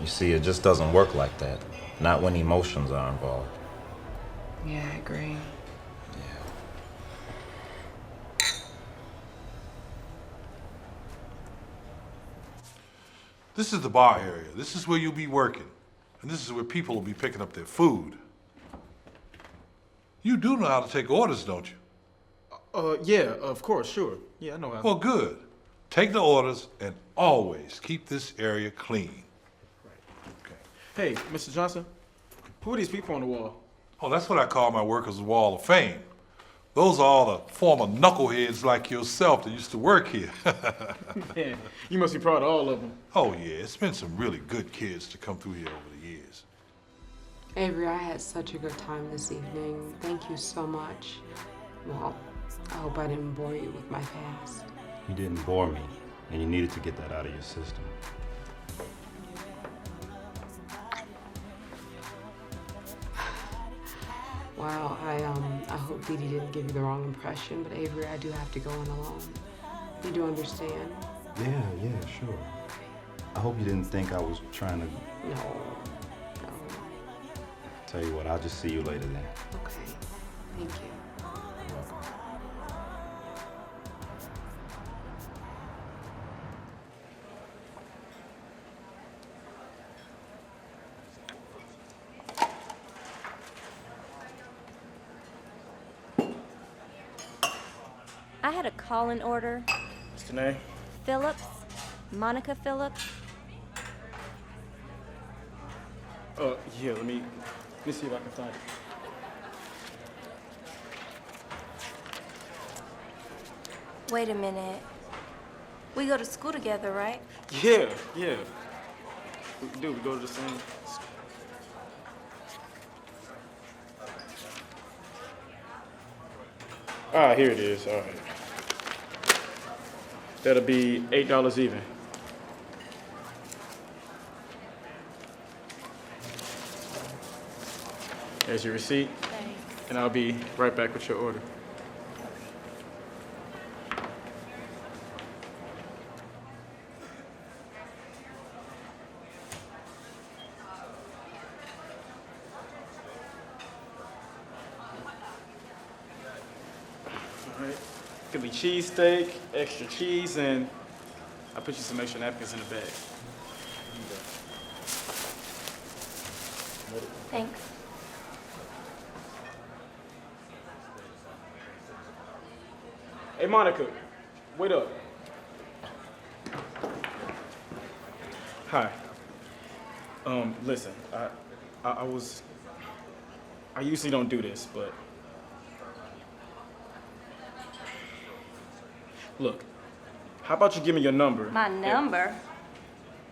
You see, it just doesn't work like that. Not when emotions are involved. Yeah, I agree. This is the bar area. This is where you'll be working. And this is where people will be picking up their food. You do know how to take orders, don't you? Yeah, of course, sure. Yeah, I know how. Well, good. Take the orders and always keep this area clean. Hey, Mr. Johnson, who are these people on the wall? Oh, that's what I call my workers' wall of fame. Those are all the former knuckleheads like yourself that used to work here. Man, you must be proud of all of them. Oh, yeah. It's been some really good kids to come through here over the years. Avery, I had such a good time this evening. Thank you so much. Well, I hope I didn't bore you with my past. You didn't bore me, and you needed to get that out of your system. Wow, I hope Dee Dee didn't give you the wrong impression, but Avery, I do have to go in alone. You do understand? Yeah, sure. I hope you didn't think I was trying to... No. Tell you what, I'll just see you later then. Okay, thank you. I had a call-in order. What's the name? Phillips. Monica Phillips. Yeah, let me see if I can find it. Wait a minute. We go to school together, right? Yeah. We do, we go to the same... Ah, here it is, all right. That'll be $8 even. There's your receipt. Thanks. And I'll be right back with your order. All right. Could be cheesesteak, extra cheese, and I'll put you some extra napkins in the bag. Thanks. Hey, Monica, wait up. Hi. Listen, I usually don't do this, but look, how about you give me your number? My number?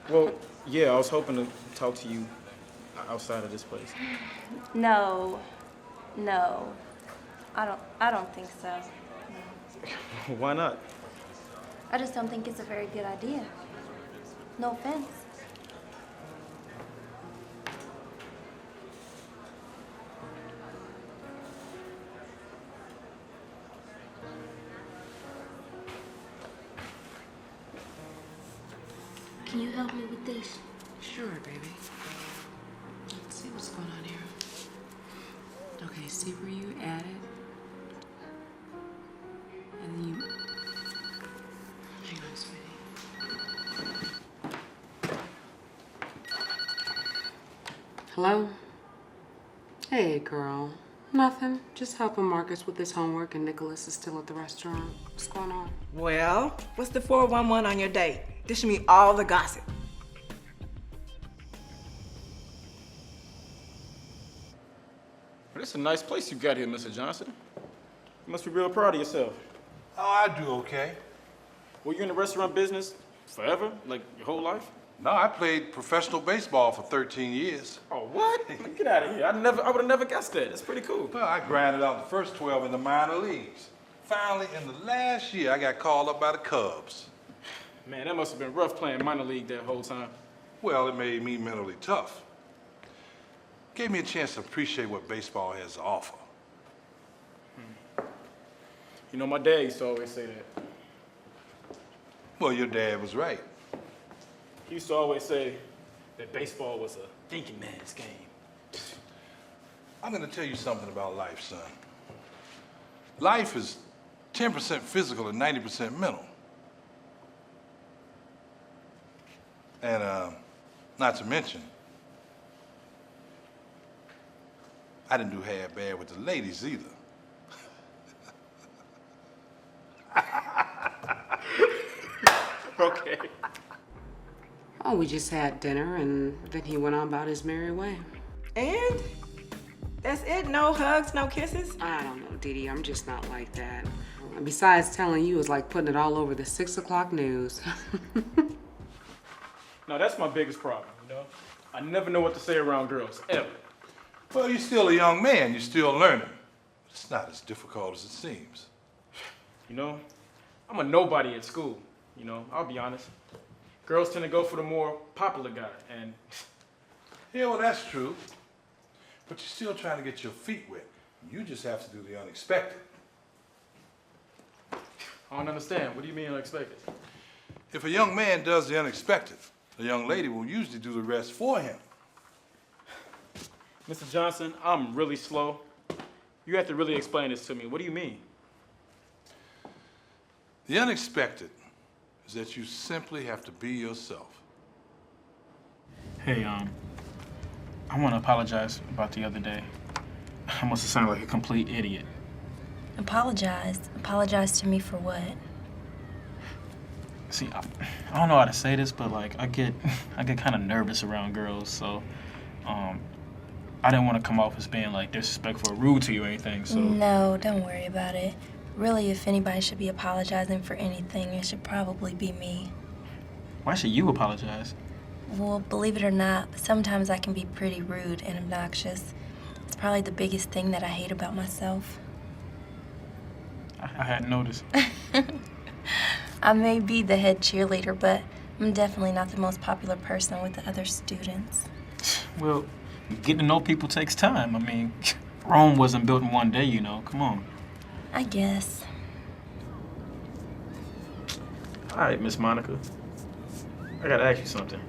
Well, yeah, I was hoping to talk to you outside of this place. No. I don't think so. Why not? I just don't think it's a very good idea. No offense. Can you help me with this? Sure, baby. Let's see what's going on here. Okay, see where you added. And then you... Hang on, sweetie. Hello? Hey, girl. Nothing. Just helping Marcus with his homework, and Nicholas is still at the restaurant. What's going on? Well, what's the 411 on your date? Dish me all the gossip. Well, it's a nice place you got here, Mr. Johnson. You must be real proud of yourself. Oh, I do okay. Were you in the restaurant business forever? Like your whole life? No, I played professional baseball for 13 years. Oh, what? Get out of here. I would have never guessed that. That's pretty cool. Well, I grinded out the first 12 in the minor leagues. Finally, in the last year, I got called up by the Cubs. Man, that must have been rough playing minor league that whole time. Well, it made me mentally tough. Gave me a chance to appreciate what baseball has to offer. You know, my dad used to always say that. Well, your dad was right. He used to always say that baseball was a thinking man's game. I'm gonna tell you something about life, son. Life is 10% physical and 90% mental. And not to mention, I didn't do half bad with the ladies either. Okay. Oh, we just had dinner, and then he went on about his merry way. And? That's it? No hugs, no kisses? I don't know, Dee Dee. I'm just not like that. Besides, telling you is like putting it all over the 6 o'clock news. Now, that's my biggest problem, you know? I never know what to say around girls, ever. Well, you're still a young man. You're still learning. It's not as difficult as it seems. You know, I'm a nobody at school, you know? I'll be honest. Girls tend to go for the more popular guy, and... Yeah, well, that's true. But you're still trying to get your feet wet. You just have to do the unexpected. I don't understand. What do you mean unexpected? If a young man does the unexpected, the young lady will usually do the rest for him. Mr. Johnson, I'm really slow. You have to really explain this to me. What do you mean? The unexpected is that you simply have to be yourself. Hey, I want to apologize about the other day. I must have sounded like a complete idiot. Apologize? Apologize to me for what? See, I don't know how to say this, but like I get kind of nervous around girls, so I didn't want to come off as being like disrespectful or rude to you or anything. So No, don't worry about it. Really, if anybody should be apologizing for anything, it should probably be me. Why should you apologize? Well, believe it or not, sometimes I can be pretty rude and obnoxious. It's probably the biggest thing that I hate about myself. I hadn't noticed. I may be the head cheerleader, but I'm definitely not the most popular person with the other students. Well, getting to know people takes time. I mean, Rome wasn't built in one day, you know. Come on. I guess. All right, Miss Monica. I gotta ask you something.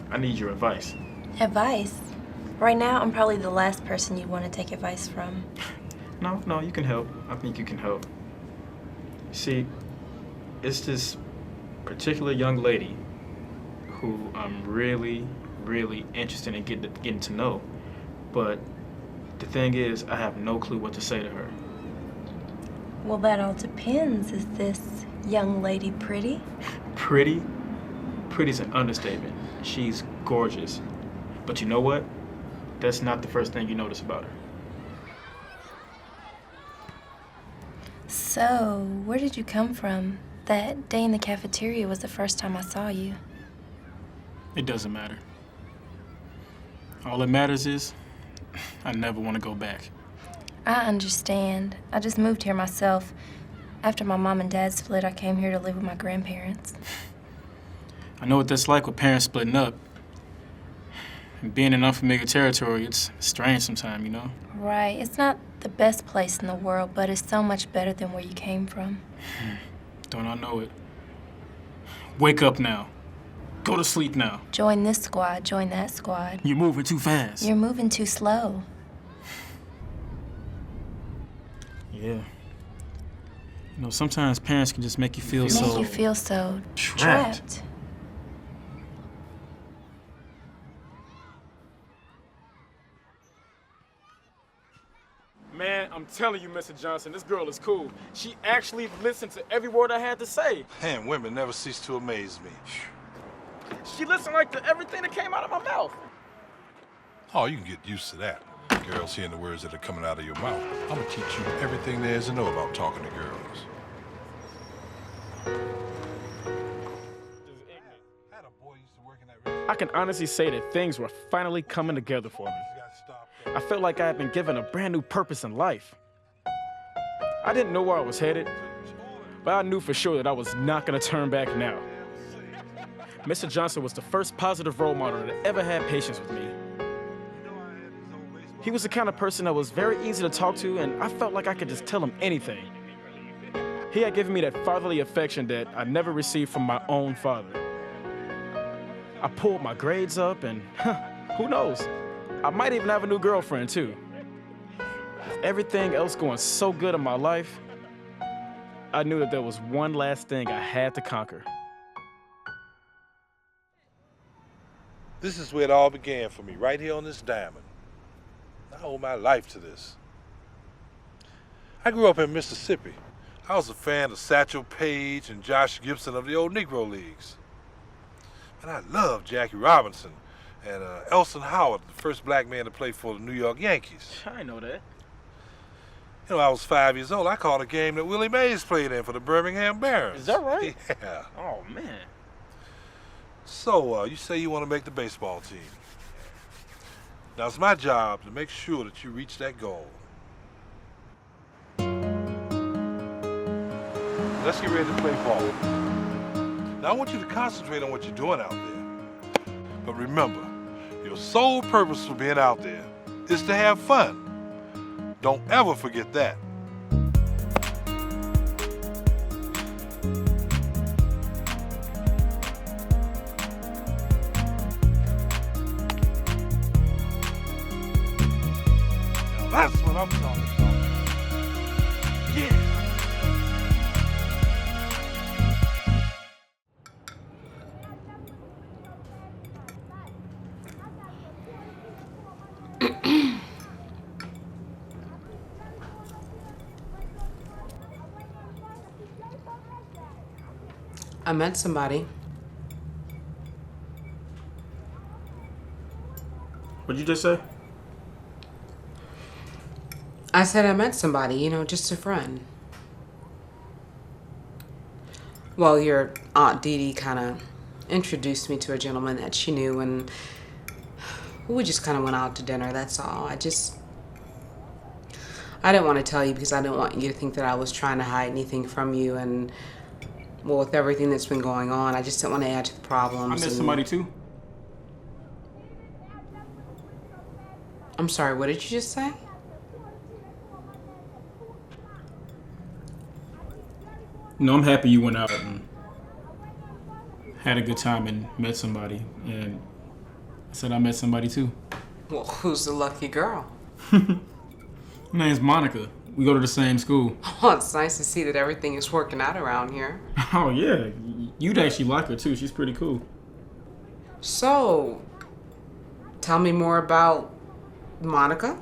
I need your advice. Advice? Right now, I'm probably the last person you'd want to take advice from. No, you can help. I think you can help. See, it's this particular young lady who I'm really, really interested in getting to know. But the thing is, I have no clue what to say to her. Well, that all depends. Is this young lady pretty? Pretty? Pretty's an understatement. She's gorgeous. But you know what? That's not the first thing you notice about her. So, where did you come from? That day in the cafeteria was the first time I saw you. It doesn't matter. All that matters is I never want to go back. I understand. I just moved here myself. After my mom and dad split, I came here to live with my grandparents. I know what that's like with parents splitting up. And being in unfamiliar territory, it's strange sometimes, you know? Right. It's not the best place in the world, but it's so much better than where you came from. Don't I know it? Wake up now. Go to sleep now. Join this squad, join that squad. You're moving too fast. You're moving too slow. Yeah. You know, sometimes parents can just make you feel Make so... you feel so trapped. Man, I'm telling you, Mr. Johnson, this girl is cool. She actually listened to every word I had to say. Man, women never cease to amaze me. She listened like to everything that came out of my mouth. Oh, you can get used to that. Girls hearing the words that are coming out of your mouth. I'm gonna teach you everything there is to know about talking to girls. I can honestly say that things were finally coming together for me. I felt like I had been given a brand new purpose in life. I didn't know where I was headed, but I knew for sure that I was not gonna turn back now. Mr. Johnson was the first positive role model that ever had patience with me. He was the kind of person that was very easy to talk to, and I felt like I could just tell him anything. He had given me that fatherly affection that I never received from my own father. I pulled my grades up, and who knows? I might even have a new girlfriend, too. With everything else going so good in my life, I knew that there was one last thing I had to conquer. This is where it all began for me, right here on this diamond. I owe my life to this. I grew up in Mississippi. I was a fan of Satchel Paige and Josh Gibson of the old Negro Leagues. And I loved Jackie Robinson and Elson Howard, the first black man to play for the New York Yankees. I know that. You know, I was 5 years old. I called a game that Willie Mays played in for the Birmingham Barons. Is that right? Yeah. Oh, man. So, you say you want to make the baseball team. Now, it's my job to make sure that you reach that goal. Let's get ready to play ball. Now, I want you to concentrate on what you're doing out there. But remember, your sole purpose for being out there is to have fun. Don't ever forget that. That's what I'm talking about. Yeah. I met somebody. What'd you just say? I said I met somebody, you know, just a friend. Well, your Aunt Dee Dee kind of introduced me to a gentleman that she knew, and we just kind of went out to dinner, that's all. I didn't want to tell you because I didn't want you to think that I was trying to hide anything from you, and well, with everything that's been going on, I just didn't want to add to the problems. I met somebody too. I'm sorry, what did you just say? No, I'm happy you went out and had a good time and met somebody. And I said I met somebody too. Well, who's the lucky girl? Her name's Monica. We go to the same school. Oh, it's nice to see that everything is working out around here. Oh, yeah. You'd actually like her too. She's pretty cool. So, tell me more about Monica.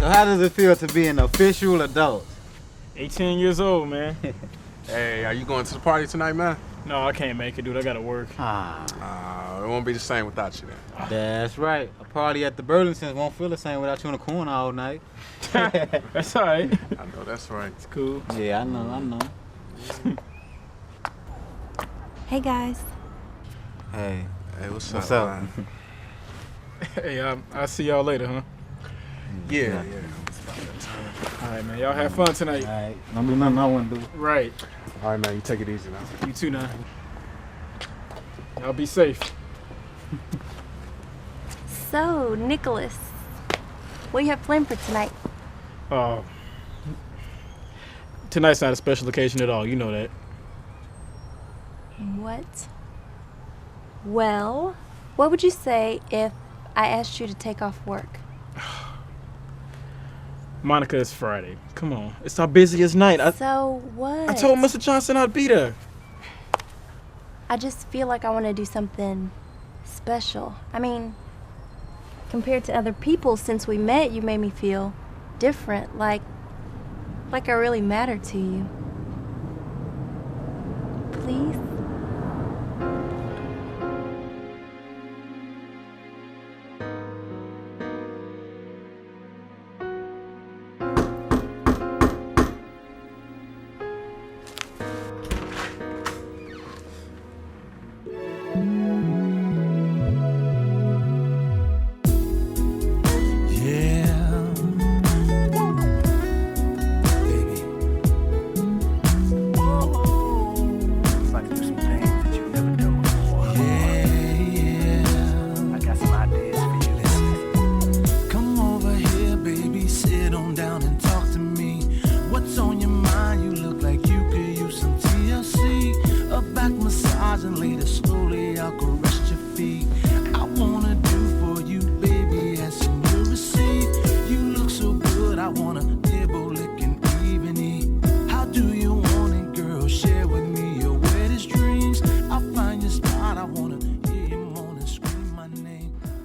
So how does it feel to be an official adult? 18 years old, man. Hey, are you going to the party tonight, man? No, I can't make it, dude. I gotta work. It won't be the same without you then. That's right. A party at the Burlingtons won't feel the same without you in the corner all night. That's all right. I know, that's right. It's cool. Yeah, I know. Hey, guys. Hey. Hey, what's What's up? up? man? Hey, I'll see y'all later, huh? Yeah. All right, man. Y'all have fun tonight. All right. Don't do nothing I want to do. Right. All right, man. You take it easy now. You too, now. Y'all be safe. So, Nicholas, what do you have planned for tonight? Tonight's not a special occasion at all. You know that. What? Well, what would you say if I asked you to take off work? Monica, it's Friday. Come on. It's our busiest night. So what? I told Mr. Johnson I'd be there. I just feel like I want to do something special. I mean, compared to other people, since we met, you made me feel different, like I really matter to you. Please?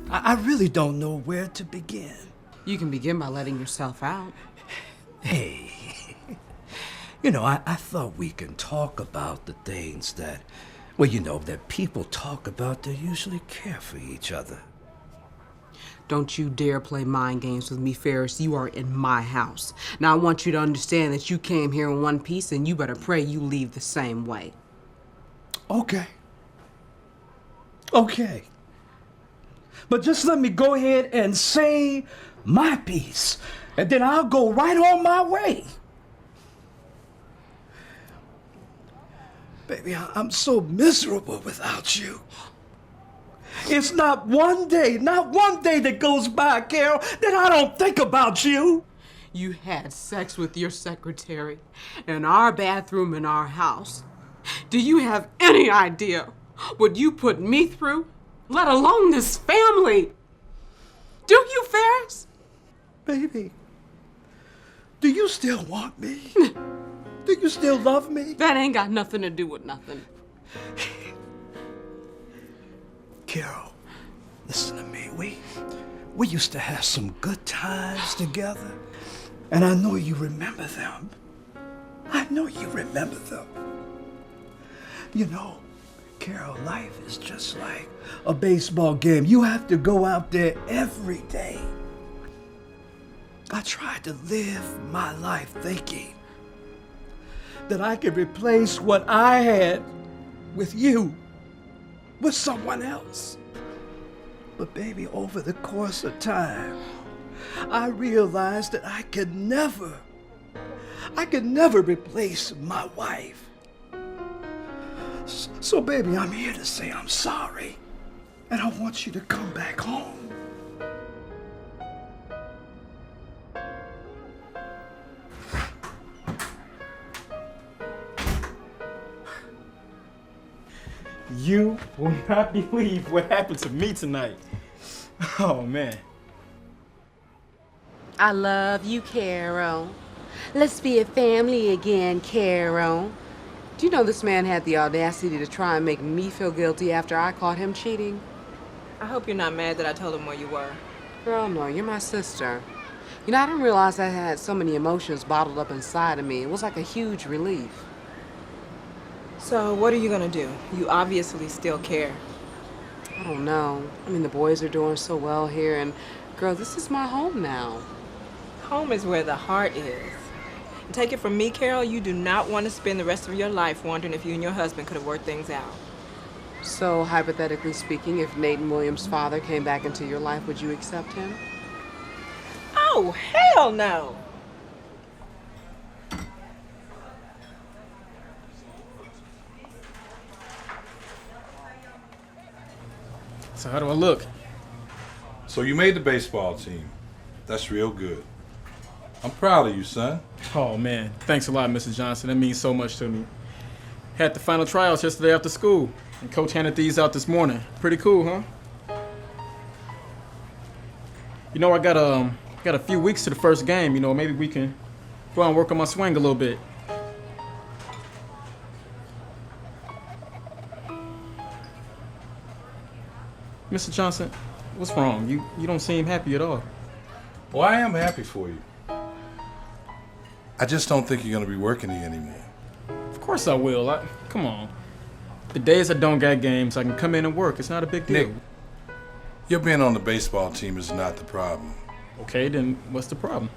I really don't know where to begin. You can begin by letting yourself out. Hey, you know, I thought we can talk about the things that, well, you know, that people talk about that usually care for each other. Don't you dare play mind games with me, Farris. You are in my house. Now, I want you to understand that you came here in one piece, and you better pray you leave the same way. Okay. But just let me go ahead and say my piece, and then I'll go right on my way. Baby, I'm so miserable without you. It's not one day that goes by, Carol, that I don't think about you. You had sex with your secretary in our bathroom in our house. Do you have any idea what you put me through? Let alone this family. Do you, Farris? Baby, do you still want me? Do you still love me? That ain't got nothing to do with nothing. Carol, listen to me. We used to have some good times together, and I know you remember them. You know, Carol, life is just like a baseball game. You have to go out there every day. I tried to live my life thinking that I could replace what I had with you, with someone else. But baby, over the course of time, I realized that I could never replace my wife. So baby, I'm here to say I'm sorry, and I want you to come back home. You will not believe what happened to me tonight. Oh, man. I love you, Carol. Let's be a family again, Carol. Do you know this man had the audacity to try and make me feel guilty after I caught him cheating? I hope you're not mad that I told him where you were. Girl, no, you're my sister. You know, I didn't realize I had so many emotions bottled up inside of me. It was like a huge relief. So, what are you gonna do? You obviously still care. I don't know. I mean, the boys are doing so well here, and girl, this is my home now. Home is where the heart is. And take it from me, Carol, you do not want to spend the rest of your life wondering if you and your husband could have worked things out. So, hypothetically speaking, if Nathan Williams' father came back into your life, would you accept him? Oh, hell no! So how do I look? So you made the baseball team. That's real good. I'm proud of you, son. Oh man, thanks a lot, Mrs. Johnson. That means so much to me. Had the final tryouts yesterday after school, and Coach handed these out this morning. Pretty cool, huh? You know, I got a few weeks to the first game. You know, maybe we can go out and work on my swing a little bit. Mr. Johnson, what's wrong? You don't seem happy at all. Well, I am happy for you. I just don't think you're going to be working here anymore. Of course I will. Come on. The days I don't got games, I can come in and work. It's not a big deal. Nick, your being on the baseball team is not the problem. Okay, then what's the problem?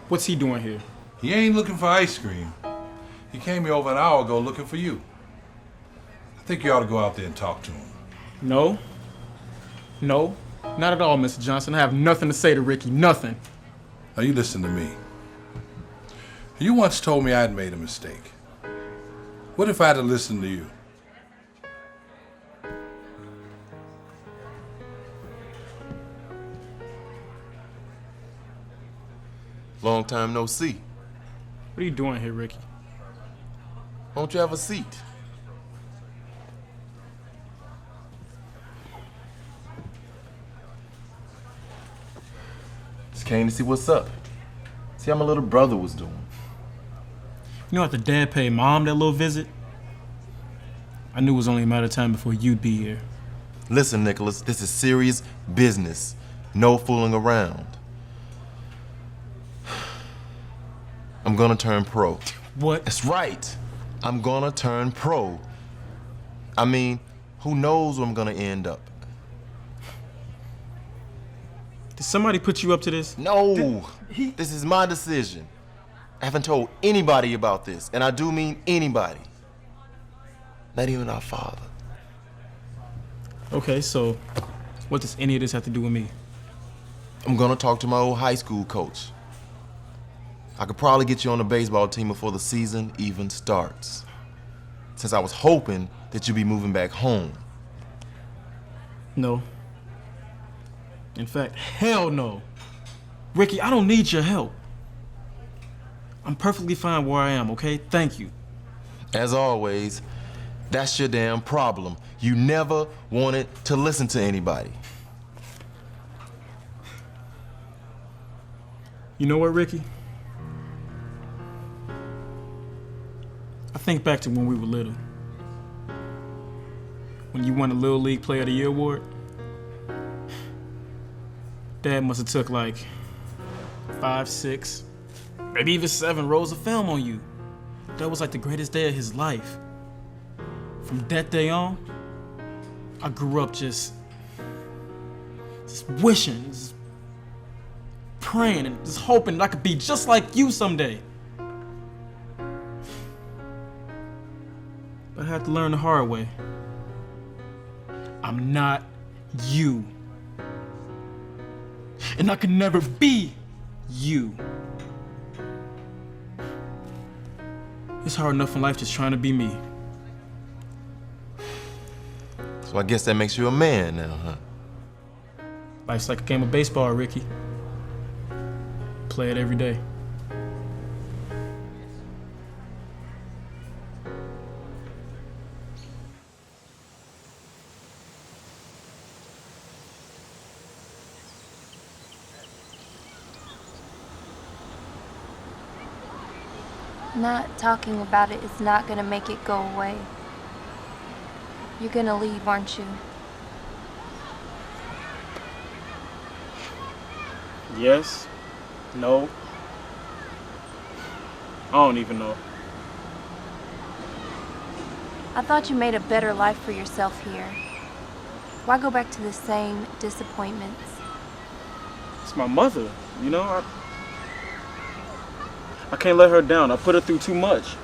What's he doing here? He ain't looking for ice cream. He came here over an hour ago looking for you. I think you ought to go out there and talk to him. No, not at all, Mr. Johnson. I have nothing to say to Ricky, nothing. Now you listen to me. You once told me I'd made a mistake. What if I had to listen to you? Long time no see. What are you doing here, Ricky? Won't you have a seat? Just came to see what's up. See how my little brother was doing. You know, after Dad paid Mom that little visit, I knew it was only a matter of time before you'd be here. Listen, Nicholas, this is serious business. No fooling around. I'm gonna turn pro. What? That's right. I'm gonna turn pro. I mean, who knows where I'm gonna end up? Did somebody put you up to this? No, this is my decision. I haven't told anybody about this, and I do mean anybody. Not even our father. Okay, so what does any of this have to do with me? I'm gonna talk to my old high school coach. I could probably get you on the baseball team before the season even starts. Since I was hoping that you'd be moving back home. No. In fact, hell no. Ricky, I don't need your help. I'm perfectly fine where I am, okay? Thank you. As always, that's your damn problem. You never wanted to listen to anybody. You know what, Ricky? I think back to when we were little. When you won the Little League Player of the Year award. Dad must have took like 5, 6, maybe even 7 rolls of film on you. That was like the greatest day of his life. From that day on, I grew up just wishing, just praying, and just hoping that I could be just like you someday. But I had to learn the hard way. I'm not you. And I can never be you. It's hard enough in life just trying to be me. So I guess that makes you a man now, huh? Life's like a game of baseball, Ricky. Play it every day. Not talking about it is not going to make it go away. You're gonna leave, aren't you? Yes. No. I don't even know. I thought you made a better life for yourself here. Why go back to the same disappointments? It's my mother, you know? I can't let her down. I put her through too much.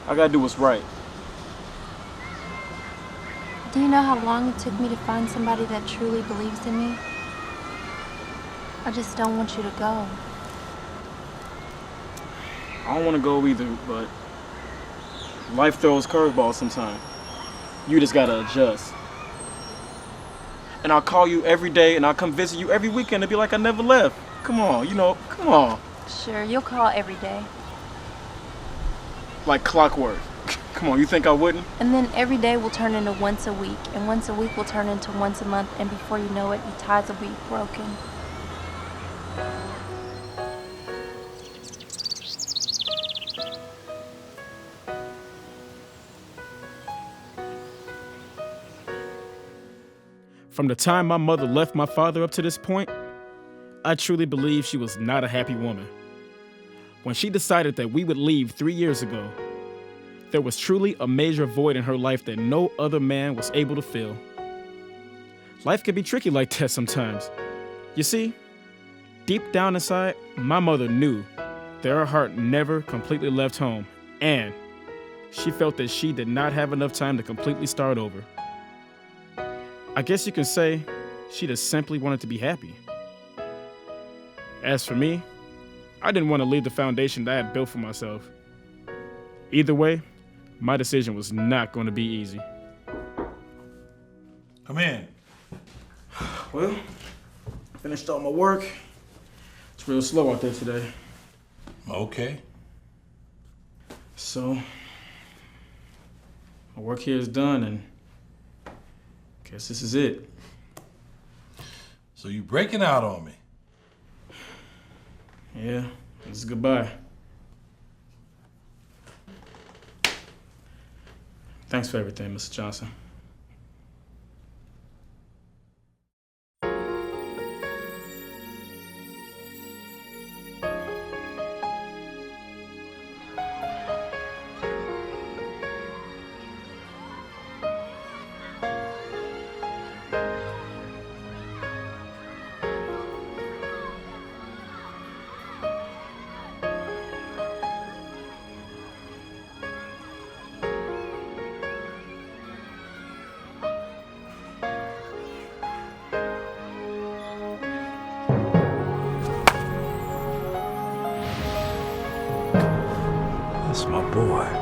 I gotta do what's right. Do you know how long it took me to find somebody that truly believes in me? I just don't want you to go. I don't want to go either, but life throws curveballs sometimes. You just gotta adjust. And I'll call you every day and I'll come visit you every weekend and be like I never left. Come on, come on. Sure, you'll call every day. Like clockwork. Come on, you think I wouldn't? And then every day will turn into once a week, and once a week will turn into once a month, and before you know it, your ties will be broken. From the time my mother left my father up to this point, I truly believe she was not a happy woman. When she decided that we would leave 3 years ago, there was truly a major void in her life that no other man was able to fill. Life can be tricky like that sometimes. You see, deep down inside, my mother knew that her heart never completely left home, and she felt that she did not have enough time to completely start over. I guess you could say she just simply wanted to be happy. As for me, I didn't want to leave the foundation that I had built for myself. Either way, my decision was not going to be easy. Come in. Well, finished all my work. It's real slow out there today. Okay. So, my work here is done, and guess this is it. So you breaking out on me? Yeah, this is goodbye. Thanks for everything, Mr. Johnson. That's my boy.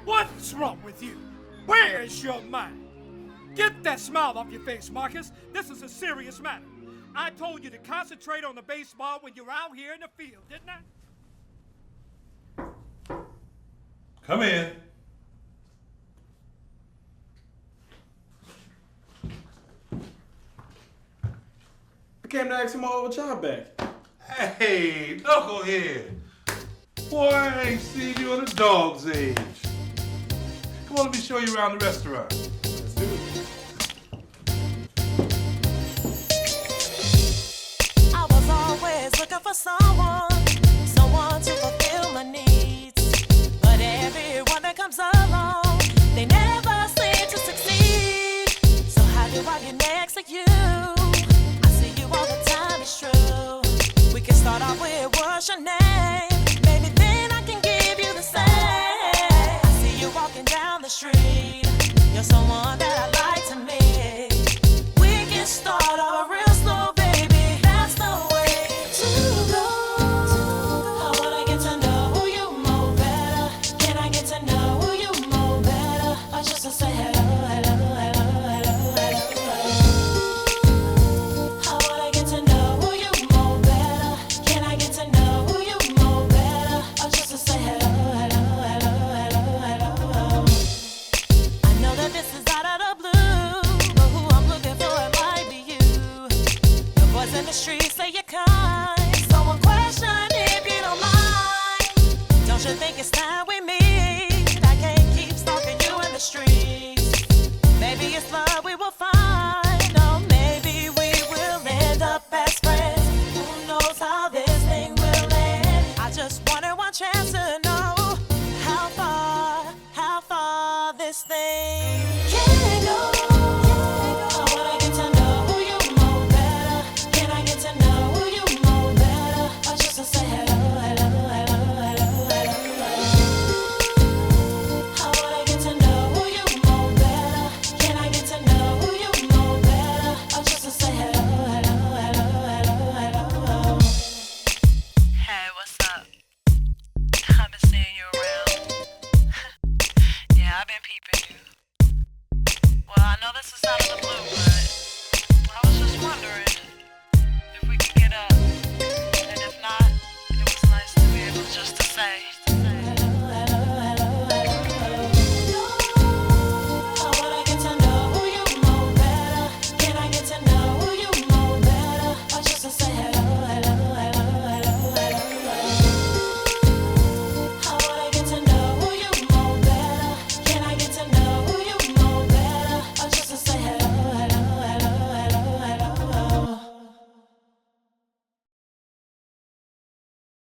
What's wrong with you? Where's your mind? Get that smile off your face, Marcus. This is a serious matter. I told you to concentrate on the baseball when you're out here in the field, didn't I? Come in. I came to ask him my old job back. Hey, knucklehead. Boy, I ain't seen you in a dog's age. Come on, let me show you around the restaurant. Let's do it. I was always looking for someone to fulfill my needs. But everyone that comes along, they never seem to succeed. So how do I get next to you? I see you all the time, it's true. We can start start off with what's your name? Maybe then I can give you the same. I see you walking down the street. You're someone that I like to meet. We can start off real slow, baby. That's the way to go. I wanna get to know you more better. Can I get to know you more better? Or just to say hello, hello, hello, hello, hello, hello. I wanna get to know you more better. Can I get to know you more better? Or just to say hello, hello, hello, hello, hello. I know that this is out of the blue, but who I'm looking for, it might be you. Your voice in the streets say you're kind, so one question if you don't mind. Don't you think it's time